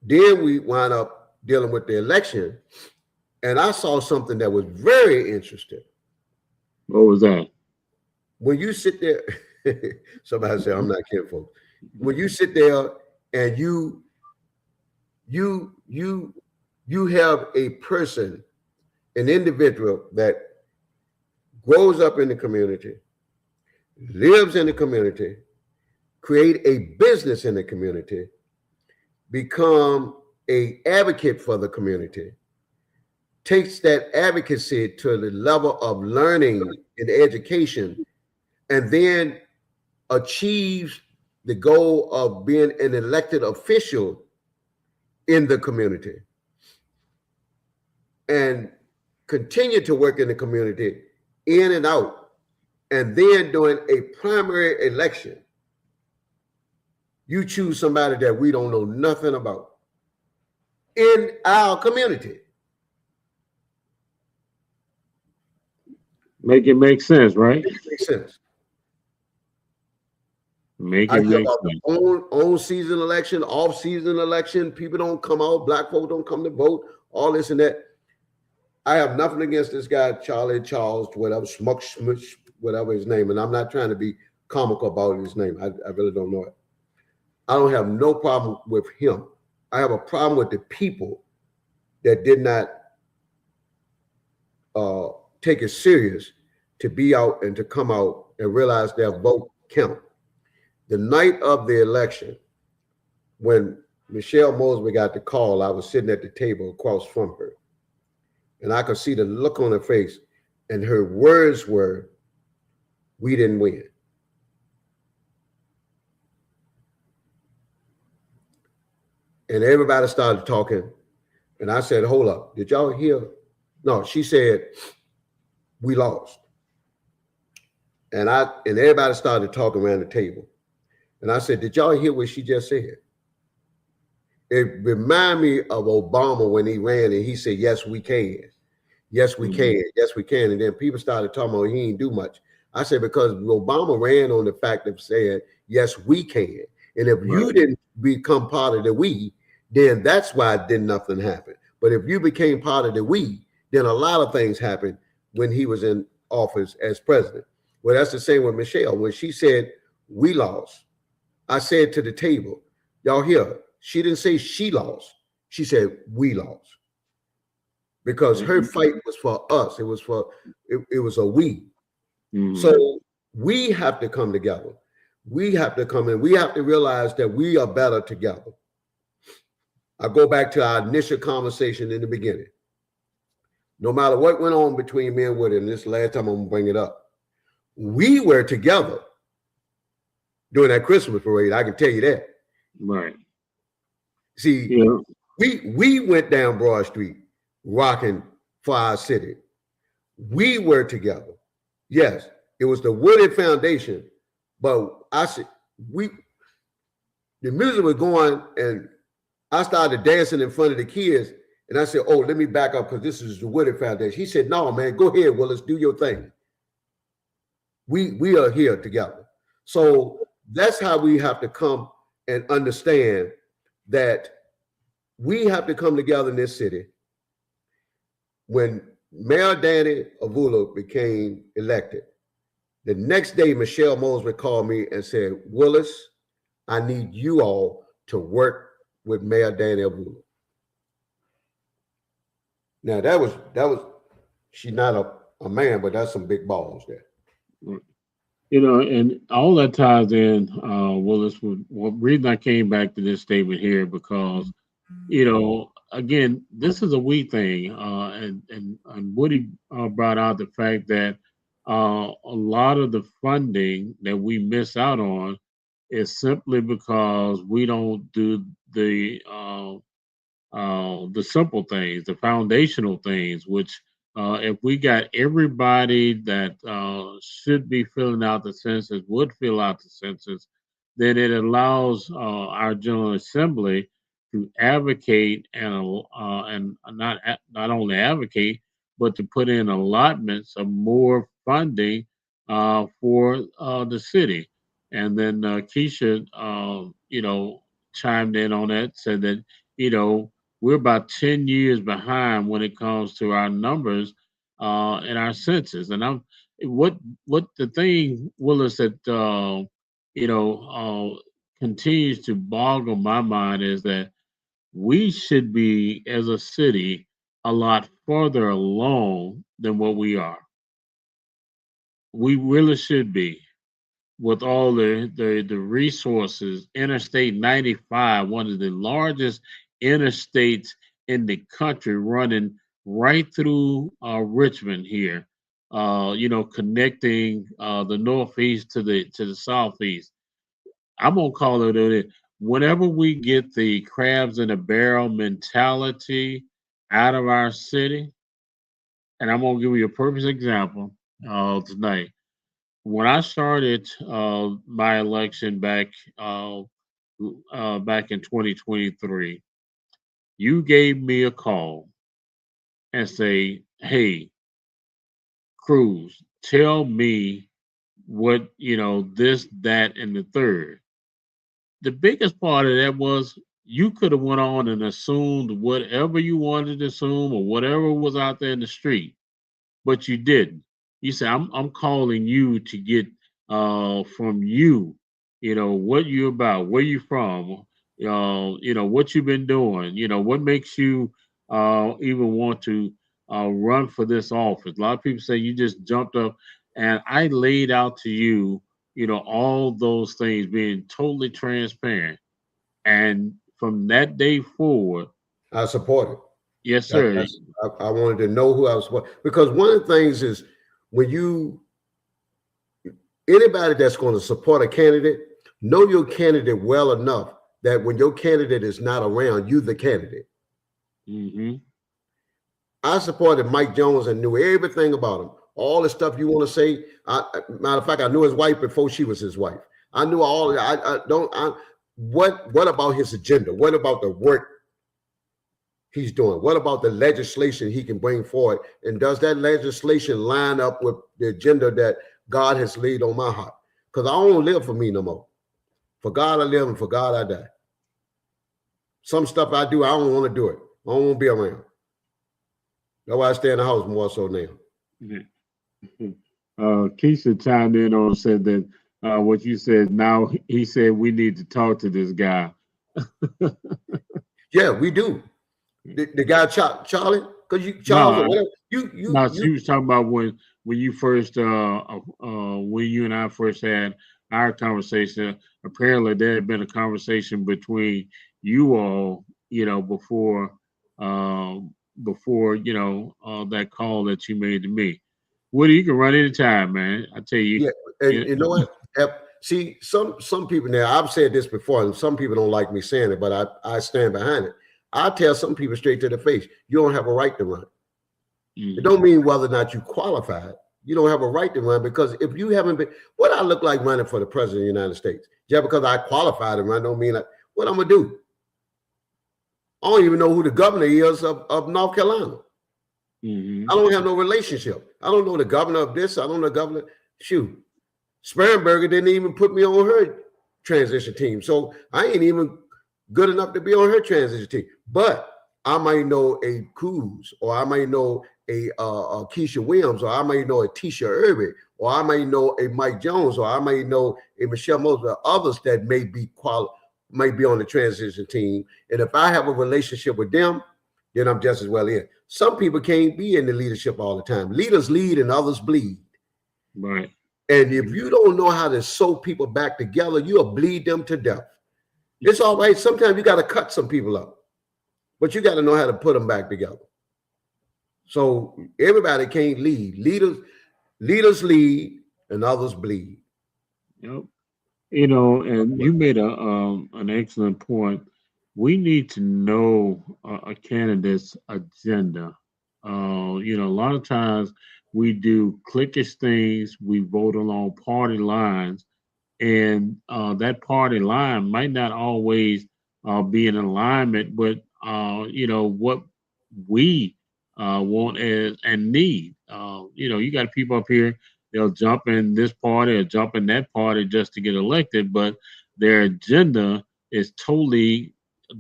Then we wound up dealing with the election, and I saw something that was very interesting. What was that? When you sit there, somebody said, I'm not kidding, folks. When you sit there and you have a person, an individual that grows up in the community, lives in the community, create a business in the community, become an advocate for the community, takes that advocacy to the level of learning and education, and then achieves the goal of being an elected official in the community and continue to work in the community in and out, and then during a primary election, you choose somebody that we don't know nothing about in our community. Make it make sense, right? It makes sense. Make I it hear make about sense. the on season election, off season election. People don't come out. Black folks don't come to vote. All this and that. I have nothing against this guy, Charlie Charles, whatever, Smuck Schmush, whatever his name. And I'm not trying to be comical about his name. I really don't know it. I don't have no problem with him. I have a problem with the people that did not take it serious to be out and to come out and realize their vote count. The night of the election, when Michelle Mosby got the call, I was sitting at the table across from her. And I could see the look on her face. And her words were, "We didn't win." And everybody started talking. And I said, "Hold up. Did y'all hear?" No, she said, "We lost." And everybody started talking around the table. And I said, "Did y'all hear what she just said?" It reminded me of Obama when he ran and he said, "Yes, we can. Yes, we can. Yes, we can." And then people started talking about he didn't do much. I said, because Obama ran on the fact of saying, "Yes, we can." And if you didn't become part of the we, then that's why nothing happen. But if you became part of the we, then a lot of things happened when he was in office as president. Well, that's the same with Michelle. When she said, "We lost," I said to the table, y'all hear, she didn't say she lost. She said, "We lost." Because her fight was for us. It was a we. So we have to come together. We have to come in. We have to realize that we are better together. I go back to our initial conversation in the beginning. No matter what went on between me and Woody, and this last time I'm going to bring it up, we were together during that Christmas parade. I can tell you that. Right. See, we went down Broad Street rocking for our city. We were together. Yes, it was the Wooded Foundation, but I said the music was going, and I started dancing in front of the kids, and I said, "Oh, let me back up because this is the Wooded Foundation." He said, "No, man, go ahead, Willis, do your thing. We are here together." So that's how we have to come and understand that we have to come together in this city. When Mayor Danny Avula became elected, the next day, Michelle Mosby called me and said, "Willis, I need you all to work with Mayor Danny Avula." Now that was she's not a man, but that's some big balls there. And all that ties in, Willis, what reason I came back to this statement here, because, again, this is a we thing. And Woody brought out the fact that a lot of the funding that we miss out on is simply because we don't do the simple things, the foundational things, which if we got everybody that should be filling out the census would fill out the census, then it allows our General Assembly to advocate and not only advocate, but to put in allotments of more funding for the city. And then Keisha, chimed in on that, said that we're about 10 years behind when it comes to our numbers in our census. And what the thing, Willis, that continues to boggle my mind is that we should be, as a city, a lot further along than what we are. We really should be, with all the resources. Interstate 95, one of the largest interstates in the country, running right through Richmond here, connecting the northeast to the southeast. I'm gonna call it whenever we get the crabs in a barrel mentality out of our city, and I'm gonna give you a perfect example tonight. When I started my election back in 2023, you gave me a call and say, "Hey, Cruz, tell me what this, that, and the third." The biggest part of that was you could have went on and assumed whatever you wanted to assume or whatever was out there in the street, but you didn't. You said, I'm calling you to get from you, what you about, where you from, what you've been doing, what makes you even want to run for this office. A lot of people say you just jumped up, and I laid out to you, all those things, being totally transparent. And from that day forward, I support it. yes, sir. I wanted to know who I was because one of the things is when anybody that's going to support a candidate, know your candidate well enough that when your candidate is not around, you the candidate. Mm-hmm. I supported Mike Jones and knew everything about him. All the stuff you want to say. Matter of fact, I knew his wife before she was his wife. I knew all. What about his agenda? What about the work he's doing? What about the legislation he can bring forward? And does that legislation line up with the agenda that God has laid on my heart? Because I don't live for me no more. For God I live and for God I die. Some stuff I do, I don't want to do it. I don't want to be around. That's why I stay in the house more so now. Keisha chimed in on said that what you said. Now he said we need to talk to this guy. Yeah, we do. The guy Charlie, because Charles or whatever. She was talking about when you first when you and I first had our conversation. Apparently, there had been a conversation between you all, before that call that you made to me. Woody, you can run anytime, man. I tell you. Yeah, and you know what? See, some people now, I've said this before, and some people don't like me saying it, but I stand behind it. I tell some people straight to the face, you don't have a right to run. Mm-hmm. It don't mean whether or not you qualified. You don't have a right to run because if you haven't been, what I look like running for the president of the United States, just because I qualified to run don't mean what I'm gonna do. I don't even know who the governor is of North Carolina. Mm-hmm. I don't have no relationship. I don't know the governor of this. I don't know the governor. Shoot, Sperrenberger didn't even put me on her transition team, so I ain't even good enough to be on her transition team. But I might know a Cruz, or I might know a Keisha Williams, or I might know a Tisha Irby, or I might know a Mike Jones, or I might know a Michelle Moses, or others that may be on the transition team. And if I have a relationship with them, then I'm just as well in. Some people can't be in the leadership all the time. Leaders lead and others bleed. Right. And if you don't know how to sew people back together, you'll bleed them to death. It's all right. Sometimes you got to cut some people up, but you got to know how to put them back together. So everybody can't lead. Leaders lead and others bleed. Yep. And you made an excellent point. We need to know a candidate's agenda. A lot of times we do cliquish things. We vote along party lines, and that party line might not always be in alignment with what we want and need. You got people up here, they'll jump in this party or jump in that party just to get elected, but their agenda is totally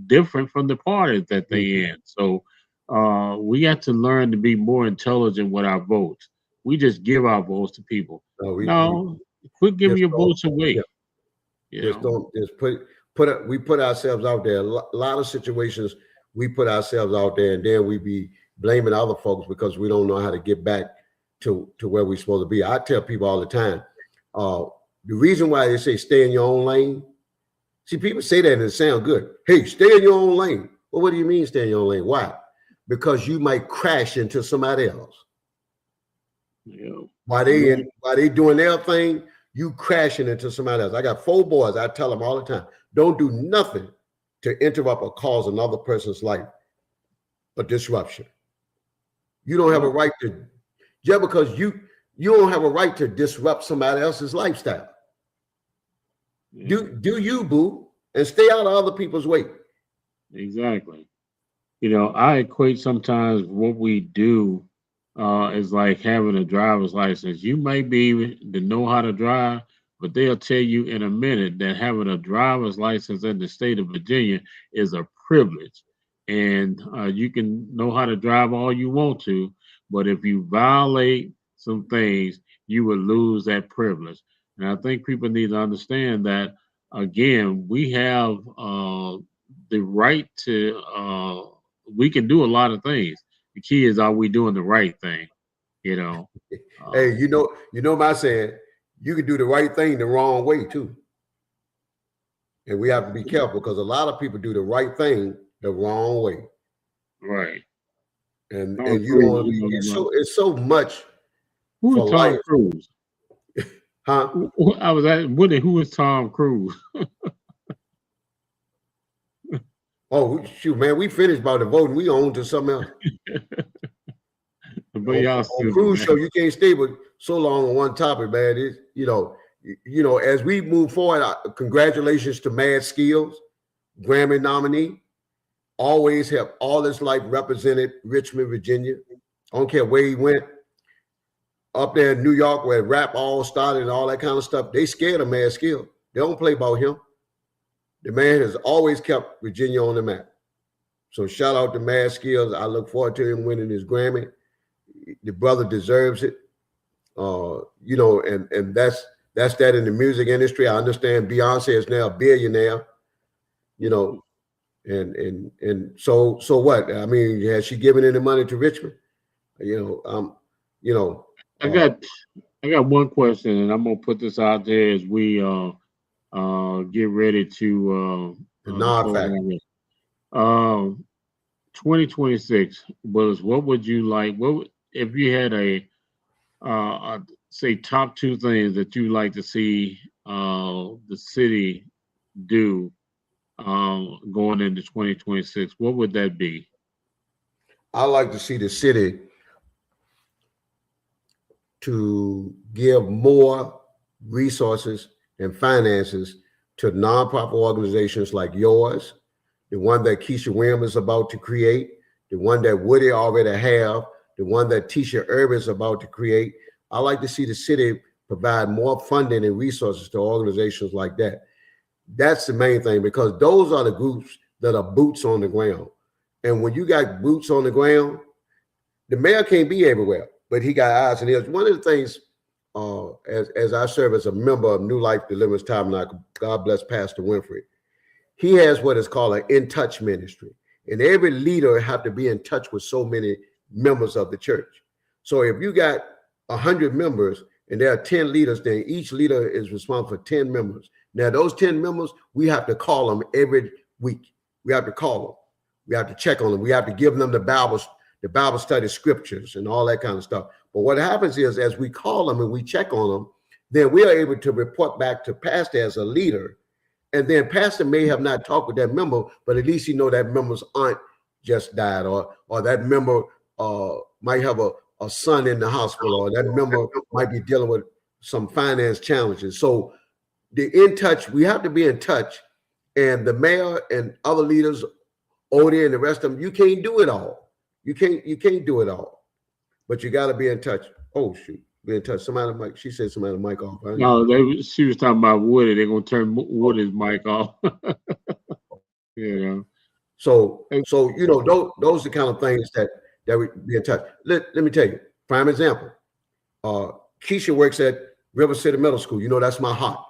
different from the party that they in. So we got to learn to be more intelligent with our votes. We just give our votes to people. Quit giving your votes away. Yeah. We put ourselves out there. A lot of situations we put ourselves out there, and then we be blaming other folks because we don't know how to get back to where we're supposed to be. I tell people all the time, the reason why they say stay in your own lane. See, people say that and it sounds good. Hey, stay in your own lane. Well, what do you mean stay in your own lane? Why? Because you might crash into somebody else. Yeah. While they doing their thing, you crashing into somebody else. I got 4 boys. I tell them all the time, Don't do nothing to interrupt or cause another person's life a disruption. You don't have a right to, just because you don't have a right to disrupt somebody else's lifestyle. Do you, boo, and stay out of other people's way. Exactly. I equate sometimes what we do is like having a driver's license. You might be able to know how to drive, but they'll tell you in a minute that having a driver's license in the state of Virginia is a privilege. And you can know how to drive all you want to, but if you violate some things, you will lose that privilege. And I think people need to understand that, again, we have the right to, we can do a lot of things. The key is, are we doing the right thing? Hey, my saying, you can do the right thing the wrong way too. And we have to be careful because a lot of people do the right thing the wrong way. Right. And you want to be, it's so much. Who is Tom Cruise? Huh? I was at who is Tom Cruise? Oh shoot, man, we finished about the voting. We on to something else. But y'all on Cruise show, you can't stay with so long on one topic, man. It's, as we move forward, congratulations to Mad Skills, Grammy nominee. Always have all his life represented Richmond, Virginia. I don't care where he went. Up there in New York, where rap all started and all that kind of stuff, they scared of Mad Skills. They don't play about him. The man has always kept Virginia on the map. So shout out to Mad Skills. I look forward to him winning his Grammy. The brother deserves it. And that's that in the music industry. I understand Beyonce is now a billionaire, and so what? I mean, has she given any money to Richmond? I got one question, and I'm gonna put this out there as we get ready to the non-fact. 2026 was, what would you like? If you had a say top two things that you like to see the city do going into 2026, what would that be? I like to see the city to give more resources and finances to nonprofit organizations like yours, the one that Keisha Williams is about to create, the one that Woody already have, the one that Tisha Irvin is about to create. I like to see the city provide more funding and resources to organizations like that. That's the main thing, because those are the groups that are boots on the ground. And when you got boots on the ground, the mayor can't be everywhere, but he got eyes and ears. One of the things, as I serve as a member of New Life Deliverance Tabernacle, God bless Pastor Winfrey, he has what is called an in touch ministry. And every leader have to be in touch with so many members of the church. So if you got 100 members and there are 10 leaders, then each leader is responsible for 10 members. Now, those 10 members, we have to call them every week. We have to call them. We have to check on them. We have to give them the Bible study scriptures and all that kind of stuff. But what happens is, as we call them and we check on them, then we are able to report back to Pastor as a leader. And then Pastor may have not talked with that member, but at least that member's aunt just died, or that member might have a son in the hospital, or that member might be dealing with some finance challenges. So we have to be in touch, and the mayor and other leaders, Odie and the rest of them, you can't do it all. You can't do it all, but you got to be in touch. Oh shoot, be in touch. Somebody mic. She said somebody mic off. Right? No, she was talking about Woody. They're gonna turn Woody's mic off. So those are the kind of things that we be in touch. Let me tell you, prime example. Keisha works at River City Middle School. That's my heart.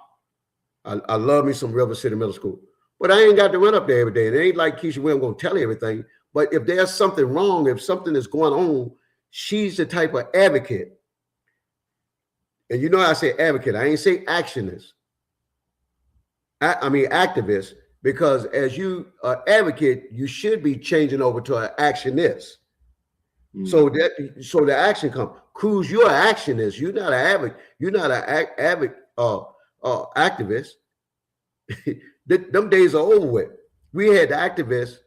I love me some River City Middle School, but I ain't got to run up there every day. And it ain't like Keisha Williams gonna tell you everything. But if there's something wrong, if something is going on, she's the type of advocate. And I say advocate, I ain't say actionist. I mean activist, because as you advocate, you should be changing over to an actionist. Mm-hmm. So the action comes. Cruz, you're an actionist. You're not an advocate. You're not an activist. Them days are over with. We had the activists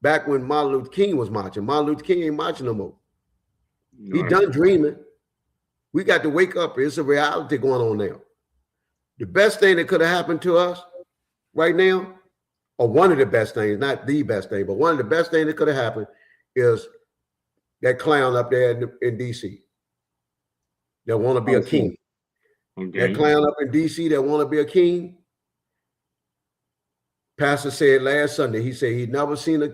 back when Martin Luther King was marching. Martin Luther King ain't marching no more. He Right. done dreaming. We got to wake up. It's a reality going on now. The best thing that could have happened to us right now, or one of the best things, not the best thing, but one of the best things that could have happened is that clown up there in DC that want to be a king. Okay. That clown up in DC that want to be a king. Pastor said last Sunday, he said he'd never seen a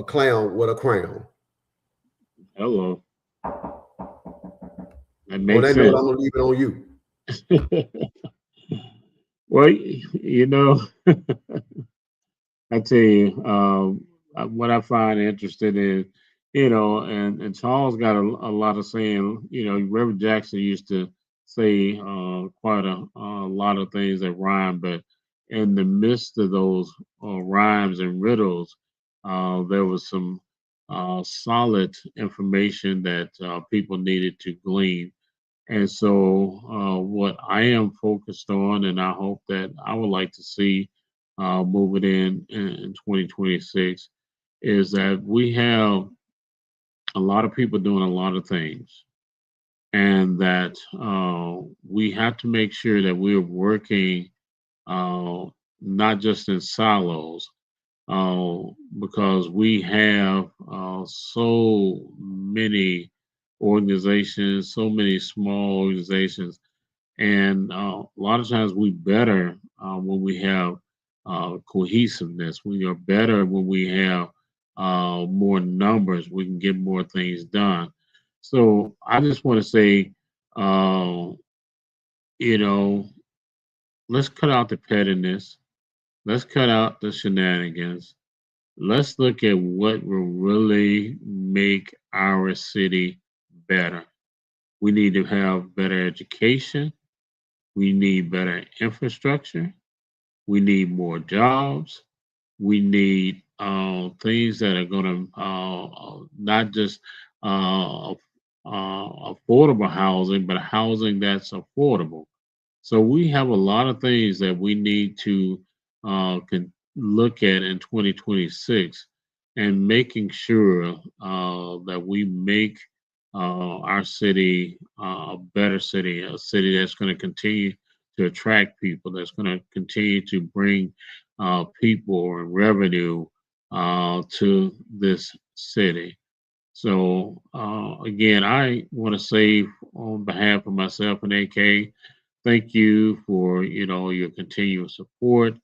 clown with a crown. Hello. That On makes that note, sense. I'm gonna leave it on you. Well, I tell you, what I find interesting is, and Charles got a lot of saying. Reverend Jackson used to say quite a lot of things that rhyme, but in the midst of those rhymes and riddles, there was some solid information that people needed to glean. And so, what I am focused on, and I hope that I would like to see moving in 2026, is that we have a lot of people doing a lot of things, and that we have to make sure that we're working uh, not just in silos, uh, because we have so many organizations, so many small organizations, and a lot of times we better when we have cohesiveness. We are better when we have more numbers. We can get more things done. So I just want to say, uh, you know, let's cut out the pettiness. Let's cut out the shenanigans. Let's look at what will really make our city better. We need to have better education. We need better infrastructure. We need more jobs. We need things that are going to not just uh, affordable housing, but housing that's affordable. So we have a lot of things that we need to look at in 2026, and making sure that we make our city a better city, a city that's going to continue to attract people, that's going to continue to bring people and revenue to this city. So again, I want to say on behalf of myself and AK, thank you for your continuous support.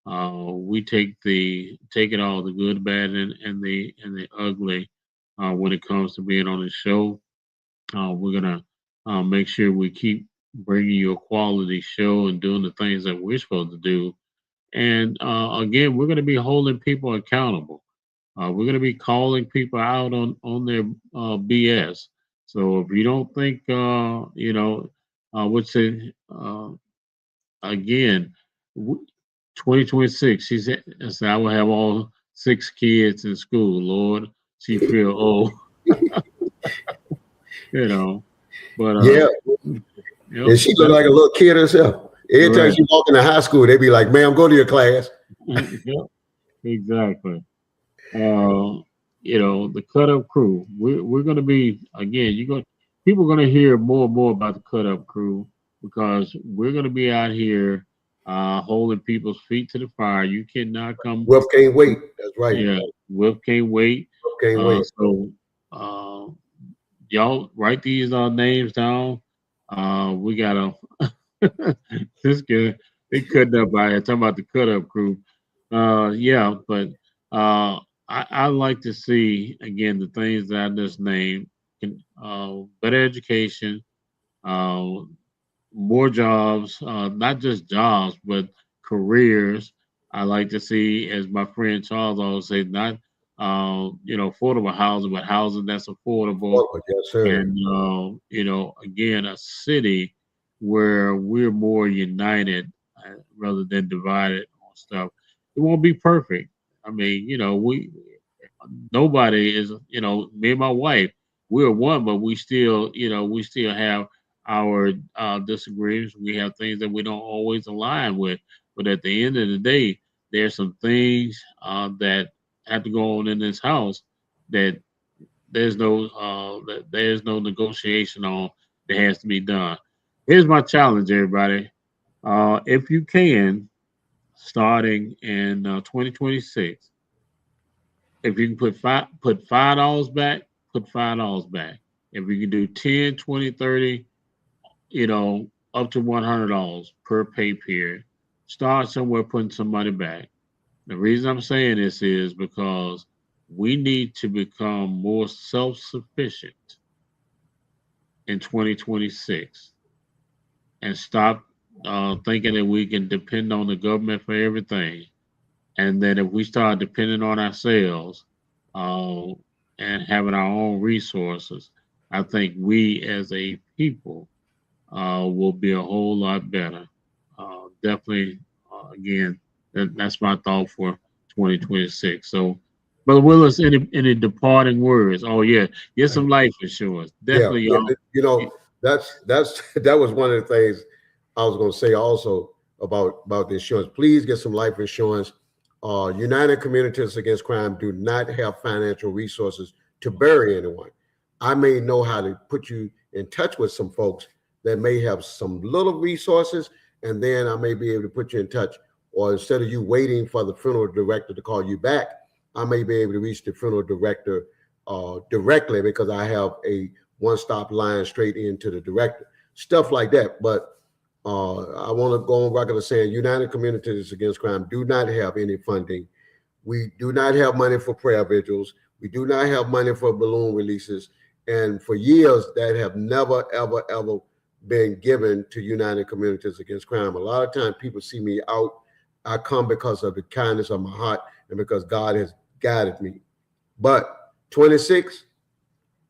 We take it all, the good, bad, and the ugly, when it comes to being on the show. We're gonna make sure we keep bringing you a quality show and doing the things that we're supposed to do. And again, we're gonna be holding people accountable. We're going to be calling people out on their BS. So if you don't think, what's it again, 2026? She said, I will have all 6 kids in school. Lord, she feel old, you know. But Yeah, yep, and she looked like a little kid herself. Every time right. she walk into high school, they be like, "Ma'am, go to your class." Yep, exactly. uh, the cut up crew. We're going to be again. You're going people are going to hear more and more about the cut up crew, because we're going to be out here holding people's feet to the fire. You cannot come. Wolf can't wait. That's right. Yeah, Whip can't wait. Wolf can't wait. So uh, y'all write these names down. We got a this guy. They cut up by here talking about the cut up crew. Yeah, but uh, I like to see again the things that I just named. Better education, uh, more jobs, not just jobs, but careers. I like to see, as my friend Charles always say, not affordable housing, but housing that's affordable, Oh, yes, sir. and again, a city where we're more united rather than divided on stuff. It won't be perfect. I mean, we nobody is, me and my wife, we're one, but we still have our disagreements. We have things that we don't always align with, But at the end of the day, there's some things that have to go on in this house that there's no negotiation on that has to be done. Here's my challenge, everybody. If you can, starting in 2026, if you can put $5 back, put $5 back. If you can do 10, 20, 30, up to $100 per pay period, start somewhere putting some money back. The reason I'm saying this is because we need to become more self-sufficient in 2026 and stop thinking that we can depend on the government for everything. And that if we start depending on ourselves uh, and having our own resources, I think we as a people will be a whole lot better. Definitely, again, that's my thought for 2026. So, Brother Willis, any departing words? Oh yeah, get some life insurance. Yeah, Definitely, yeah. y'all. That's that was one of the things I was going to say also about the insurance. Please get some life insurance. United Communities Against Crime do not have financial resources to bury anyone. I may know how to put you in touch with some folks that may have some little resources, and then I may be able to put you in touch. Or instead of you waiting for the funeral director to call you back, I may be able to reach the funeral director directly because I have a one-stop line straight into the director. Stuff like that. But I want to go on record as saying United Communities Against Crime do not have any funding. We do not have money for prayer vigils. We do not have money for balloon releases. And for years, that have never, ever, ever been given to United Communities Against Crime. A lot of times people see me out. I come because of the kindness of my heart and because God has guided me. But 26,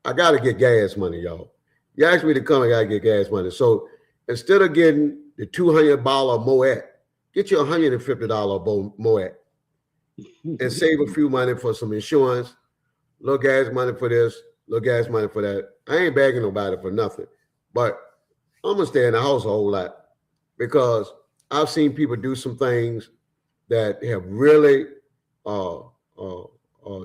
I got to get gas money, y'all. You asked me to come, I got to get gas money. So instead of getting the $200 Moet, get you $150 Moet and save a few money for some insurance, little gas money for this, little gas money for that. I ain't begging nobody for nothing, but I'm going to stay in the house a whole lot because I've seen people do some things that have really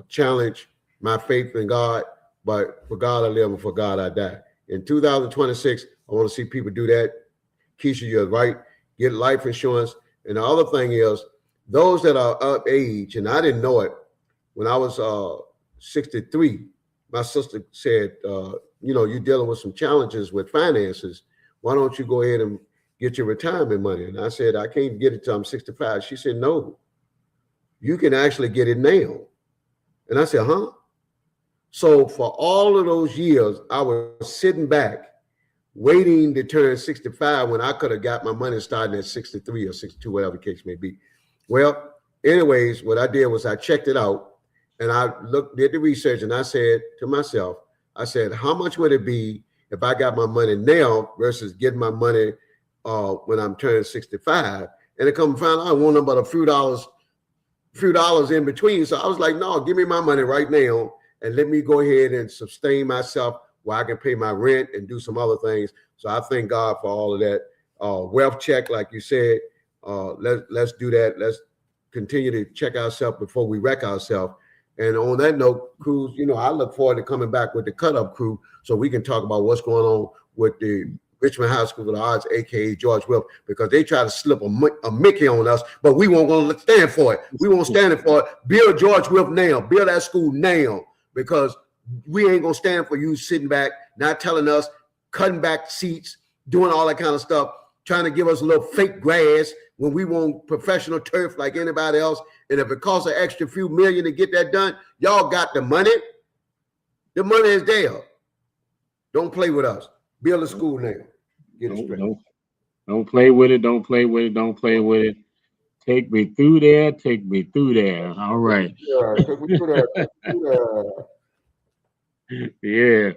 challenged my faith in God, but for God I live and for God I die. In 2026, I want to see people do that. Keisha, you're right. Get life insurance. And the other thing is, those that are of age, and I didn't know it, when I was 63, my sister said, you're dealing with some challenges with finances. Why don't you go ahead and get your retirement money? And I said, I can't get it till I'm 65. She said, no, you can actually get it now. And I said, huh? So for all of those years, I was sitting back waiting to turn 65 when I could have got my money starting at 63 or 62, whatever the case may be. Well, anyways, what I did was I checked it out and I did the research and I said to myself, I said, how much would it be if I got my money now versus getting my money when I'm turning 65? And it come and find out I want about a few dollars in between. So I was like, no, give me my money right now and let me go ahead and sustain myself where I can pay my rent and do some other things. So I thank God for all of that. Wealth check, like you said, let's do that. Let's continue to check ourselves before we wreck ourselves. And on that note, Cruz, I look forward to coming back with the Cut Up Crew so we can talk about what's going on with the Richmond High School of the Arts, aka George Wilf, because they try to slip a Mickey on us, but we won't gonna stand for it. We won't stand for it. Build George Wilf now. Build that school now, because we ain't gonna stand for you sitting back, not telling us, cutting back seats, doing all that kind of stuff, trying to give us a little fake grass when we want professional turf like anybody else. And if it costs an extra few million to get that done, y'all got the money. The money is there. Don't play with us. Build a school now. Get it straight. Don't play with it. Don't play with it. Don't play with it. Take me through there. Take me through there. All right. Yeah, take me through there. Yeah.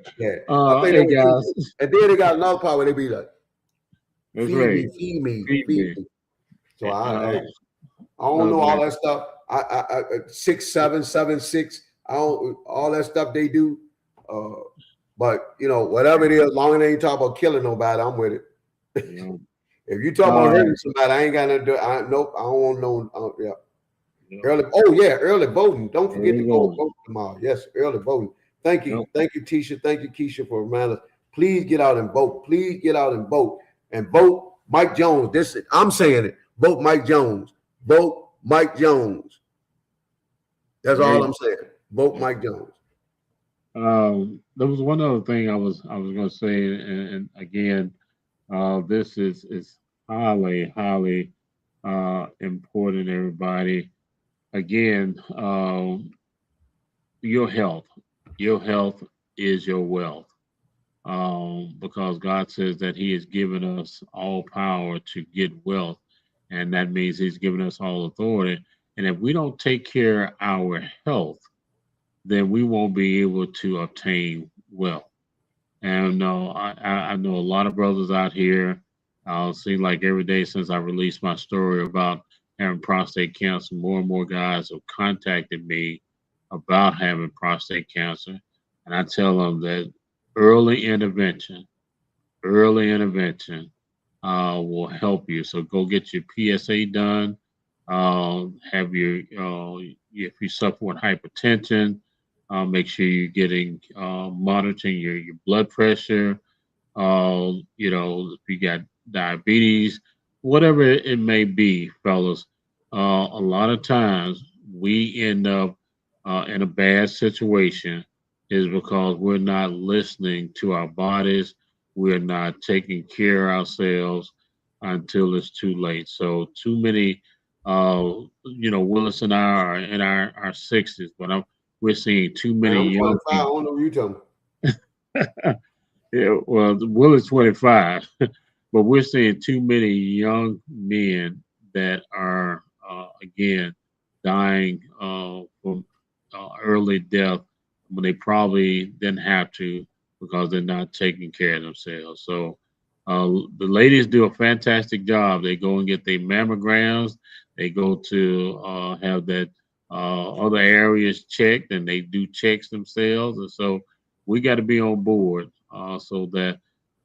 I think hey guys. and then they got another part where they be like, That's feed right. me, feed me, Feed feed me. me. So I don't know all that stuff. I 6, 7, 7, 6. I don't all that stuff they do. But whatever it is, long as they ain't talk about killing nobody, I'm with it. If you talking about hurting somebody, I ain't got nothing to do. Nope, I don't want no. Yeah. Early. Oh yeah, early voting. Don't forget to go vote tomorrow. Yes, early voting. Thank you, Tisha. Thank you, Keisha, for reminding us. Please get out and vote. Please get out and vote. And vote Mike Jones. I'm saying it. Vote Mike Jones. Vote Mike Jones. That's all I'm saying. Vote Mike Jones. There was one other thing I was going to say, and again, this is highly important, everybody. Again, your health is your wealth, because God says that He has given us all power to get wealth, and that means He's given us all authority. And if we don't take care of our health, then we won't be able to obtain wealth. And I know a lot of brothers out here. Seem like every day since I released my story about having prostate cancer, more and more guys have contacted me about having prostate cancer. And I tell them that early intervention, early intervention will help you. So go get your PSA done. Have your if you suffer with hypertension, make sure you're getting monitoring your blood pressure. If you got diabetes, whatever it may be, fellas. A lot of times we end up in a bad situation is because we're not listening to our bodies. We're not taking care of ourselves until it's too late. So too many, Willis and I are in our 60s, but we're seeing too Man, many I'm young 25. I don't know what you're talking people. Yeah, well, Will is 25, but we're seeing too many young men that are, again, dying from early death when they probably didn't have to because they're not taking care of themselves. So the ladies do a fantastic job. They go and get their mammograms. They go to have that other areas checked, and they do checks themselves. And so we got to be on board so that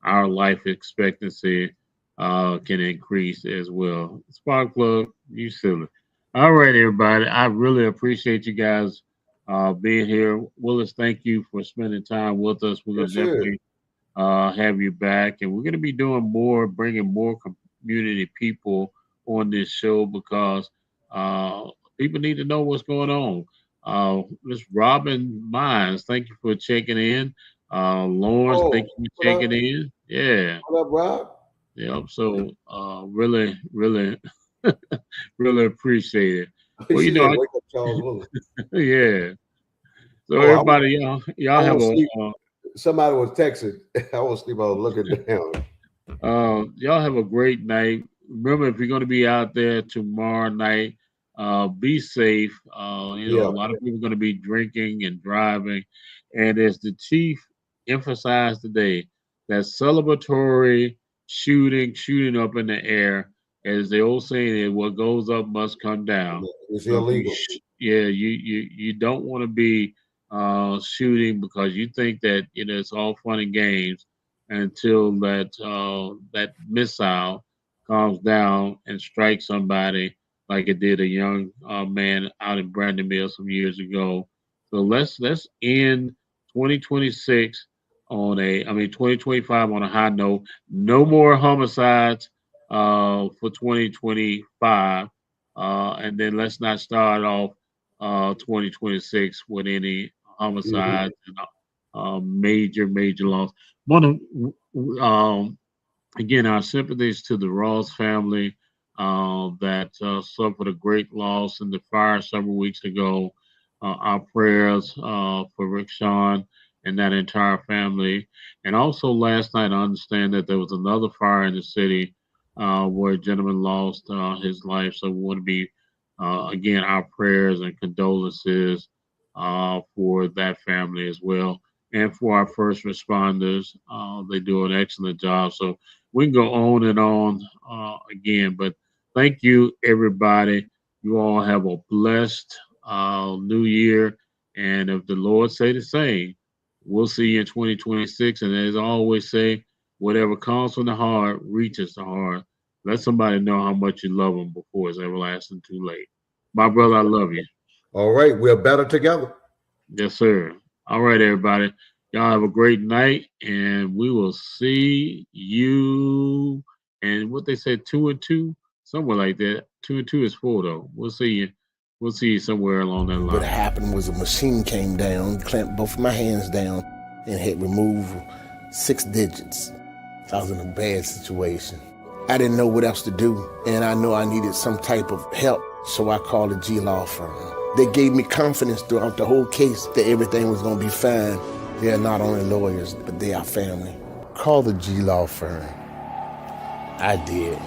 our life expectancy can increase as well. Spark plug, you silly. All right, everybody. I really appreciate you guys being here. Willis, thank you for spending time with us. We're about. going Yes, to sir. definitely have you back, and we're going to be doing more, bringing more community people on this show because uh, people need to know what's going on. Miss Robin Mines, thank you for checking in. Lawrence, thank Oh, you for checking in. Yeah, what up, Rob? yep. So really, really appreciate it. Well, She said, "Wake up, Charles Willis." Yeah. So Oh, everybody, I y'all have want to a sleep. Somebody was texting. I want to sleep. I was looking down. y'all have a great night. Remember, if you're going to be out there tomorrow night, be safe. A Yeah. lot of people are going to be drinking and driving, and as the chief emphasized today, that celebratory shooting up in the air, as the old saying is, what goes up must come down. It's So if illegal. you don't want to be shooting because you think that it's all fun and games until that missile comes down and strikes somebody like it did a young man out in Brandon Mill some years ago. So let's end 2026 I mean 2025 on a high note. No more homicides for 2025, and then let's not start off 2026 with any Mhm. homicides and major loss. Want to again our sympathies to the Ross family that suffered a great loss in the fire several weeks ago. Our prayers for Rick Sean and that entire family. And also last night, I understand that there was another fire in the city where a gentleman lost his life. So we want to be again our prayers and condolences for that family as well and for our first responders. They do an excellent job. So we can go on and on again, but thank you, everybody. You all have a blessed new year. And if the Lord say the same, we'll see you in 2026. And as I always say, whatever comes from the heart reaches the heart. Let somebody know how much you love them before it's everlasting too late. My brother, I love you. All right, we're better together. Yes, sir. All right, everybody. Y'all have a great night, and we will see you. And what they said, 2 and 2, somewhere like that. 2 and 2 is 4, though. We'll see you. We'll see you somewhere along that line. What happened was a machine came down, clamped both of my hands down, and had removed 6 digits. I was in a bad situation. I didn't know what else to do, and I know I needed some type of help, so I called a G law firm. They gave me confidence throughout the whole case that everything was going to be fine. They're not only lawyers, but they are family. Call the G law firm. I did.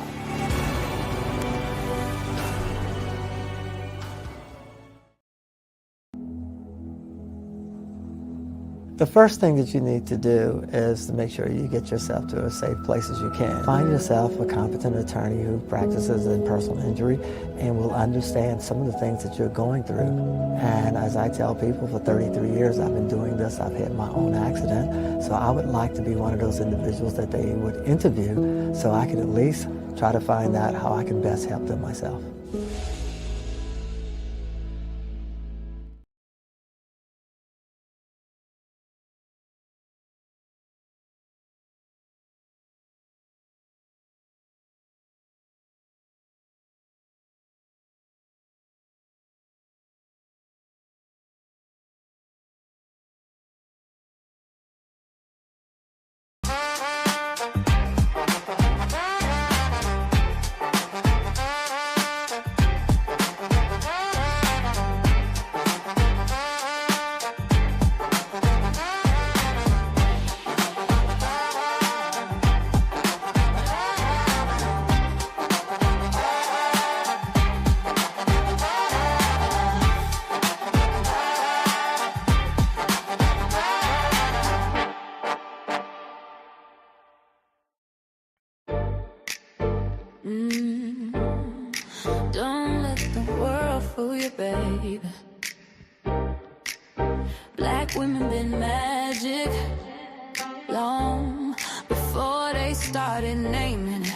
The first thing that you need to do is to make sure you get yourself to as safe place as you can. Find yourself a competent attorney who practices in personal injury and will understand some of the things that you're going through. And as I tell people, for 33 years I've been doing this. I've had my own accident. So I would like to be one of those individuals that they would interview so I could at least try to find out how I can best help them myself. Don't let the world fool you, baby. Black women been magic long before they started naming it.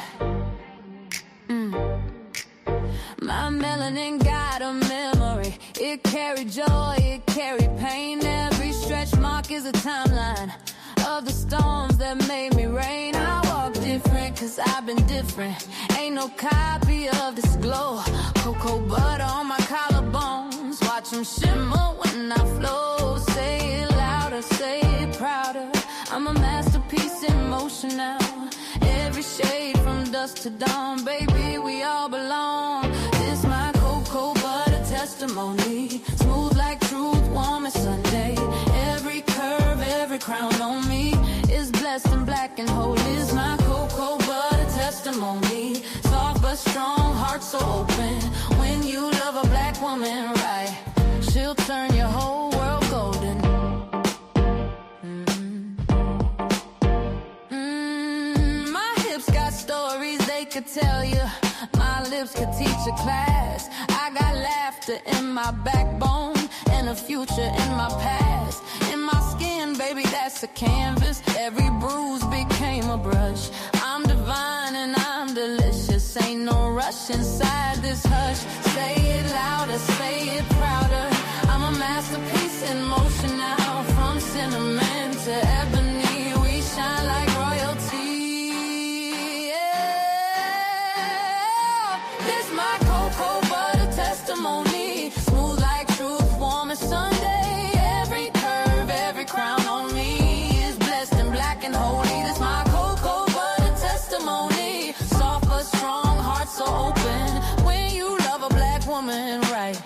My melanin got a memory. It carried joy, it carried pain. Every stretch mark is a timeline of the storms that made me rain. I walk different cause I've been different. Ain't no copy of this glow. Cocoa butter on my collarbones. Watch them shimmer when I flow. Say it louder, say it prouder. I'm a masterpiece in motion now. Every shade from dusk to dawn. Baby, we all belong. This my cocoa butter testimony. Smooth like truth, warm as Sunday. Every curve, every crown on me is blessed and black and holy. Is my cocoa butter testimony. Soft but strong, heart so open. When you love a black woman right, she'll turn your whole world golden. My hips got stories they could tell you. My lips could teach a class. I got laughter in my backbone and a future in my past. In my skin, baby, that's a canvas. Every bruise became a brush. I'm divine and I'm delicious. Ain't no rush inside this hush. Say it louder, say it prouder. I'm a masterpiece in motion now. From cinnamon to ebony, we shine like royalty. Yeah. This my cocoa butter testimony. Smooth like truth, warm as Sunday. Every curve, every crown on me is blessed and black and holy. This my cocoa butter testimony. Soft but strong, heart so open. When you love a black woman right,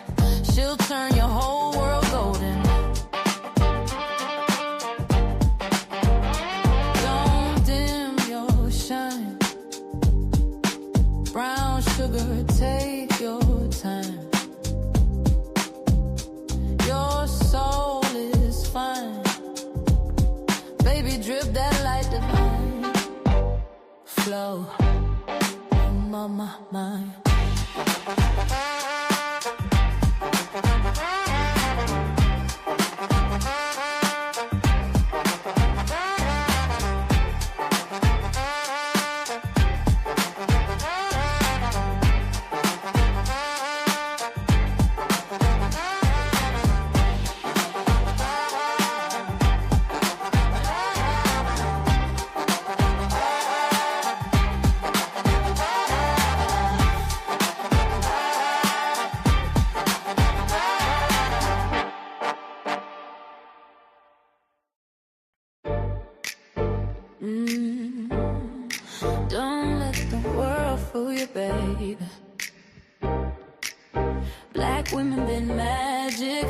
she'll turn your whole world golden. Don't dim your shine. Brown sugar, take your time. Your soul is fine. Baby, drip that light divine. Flow in my mind. for you, baby. Black women been magic.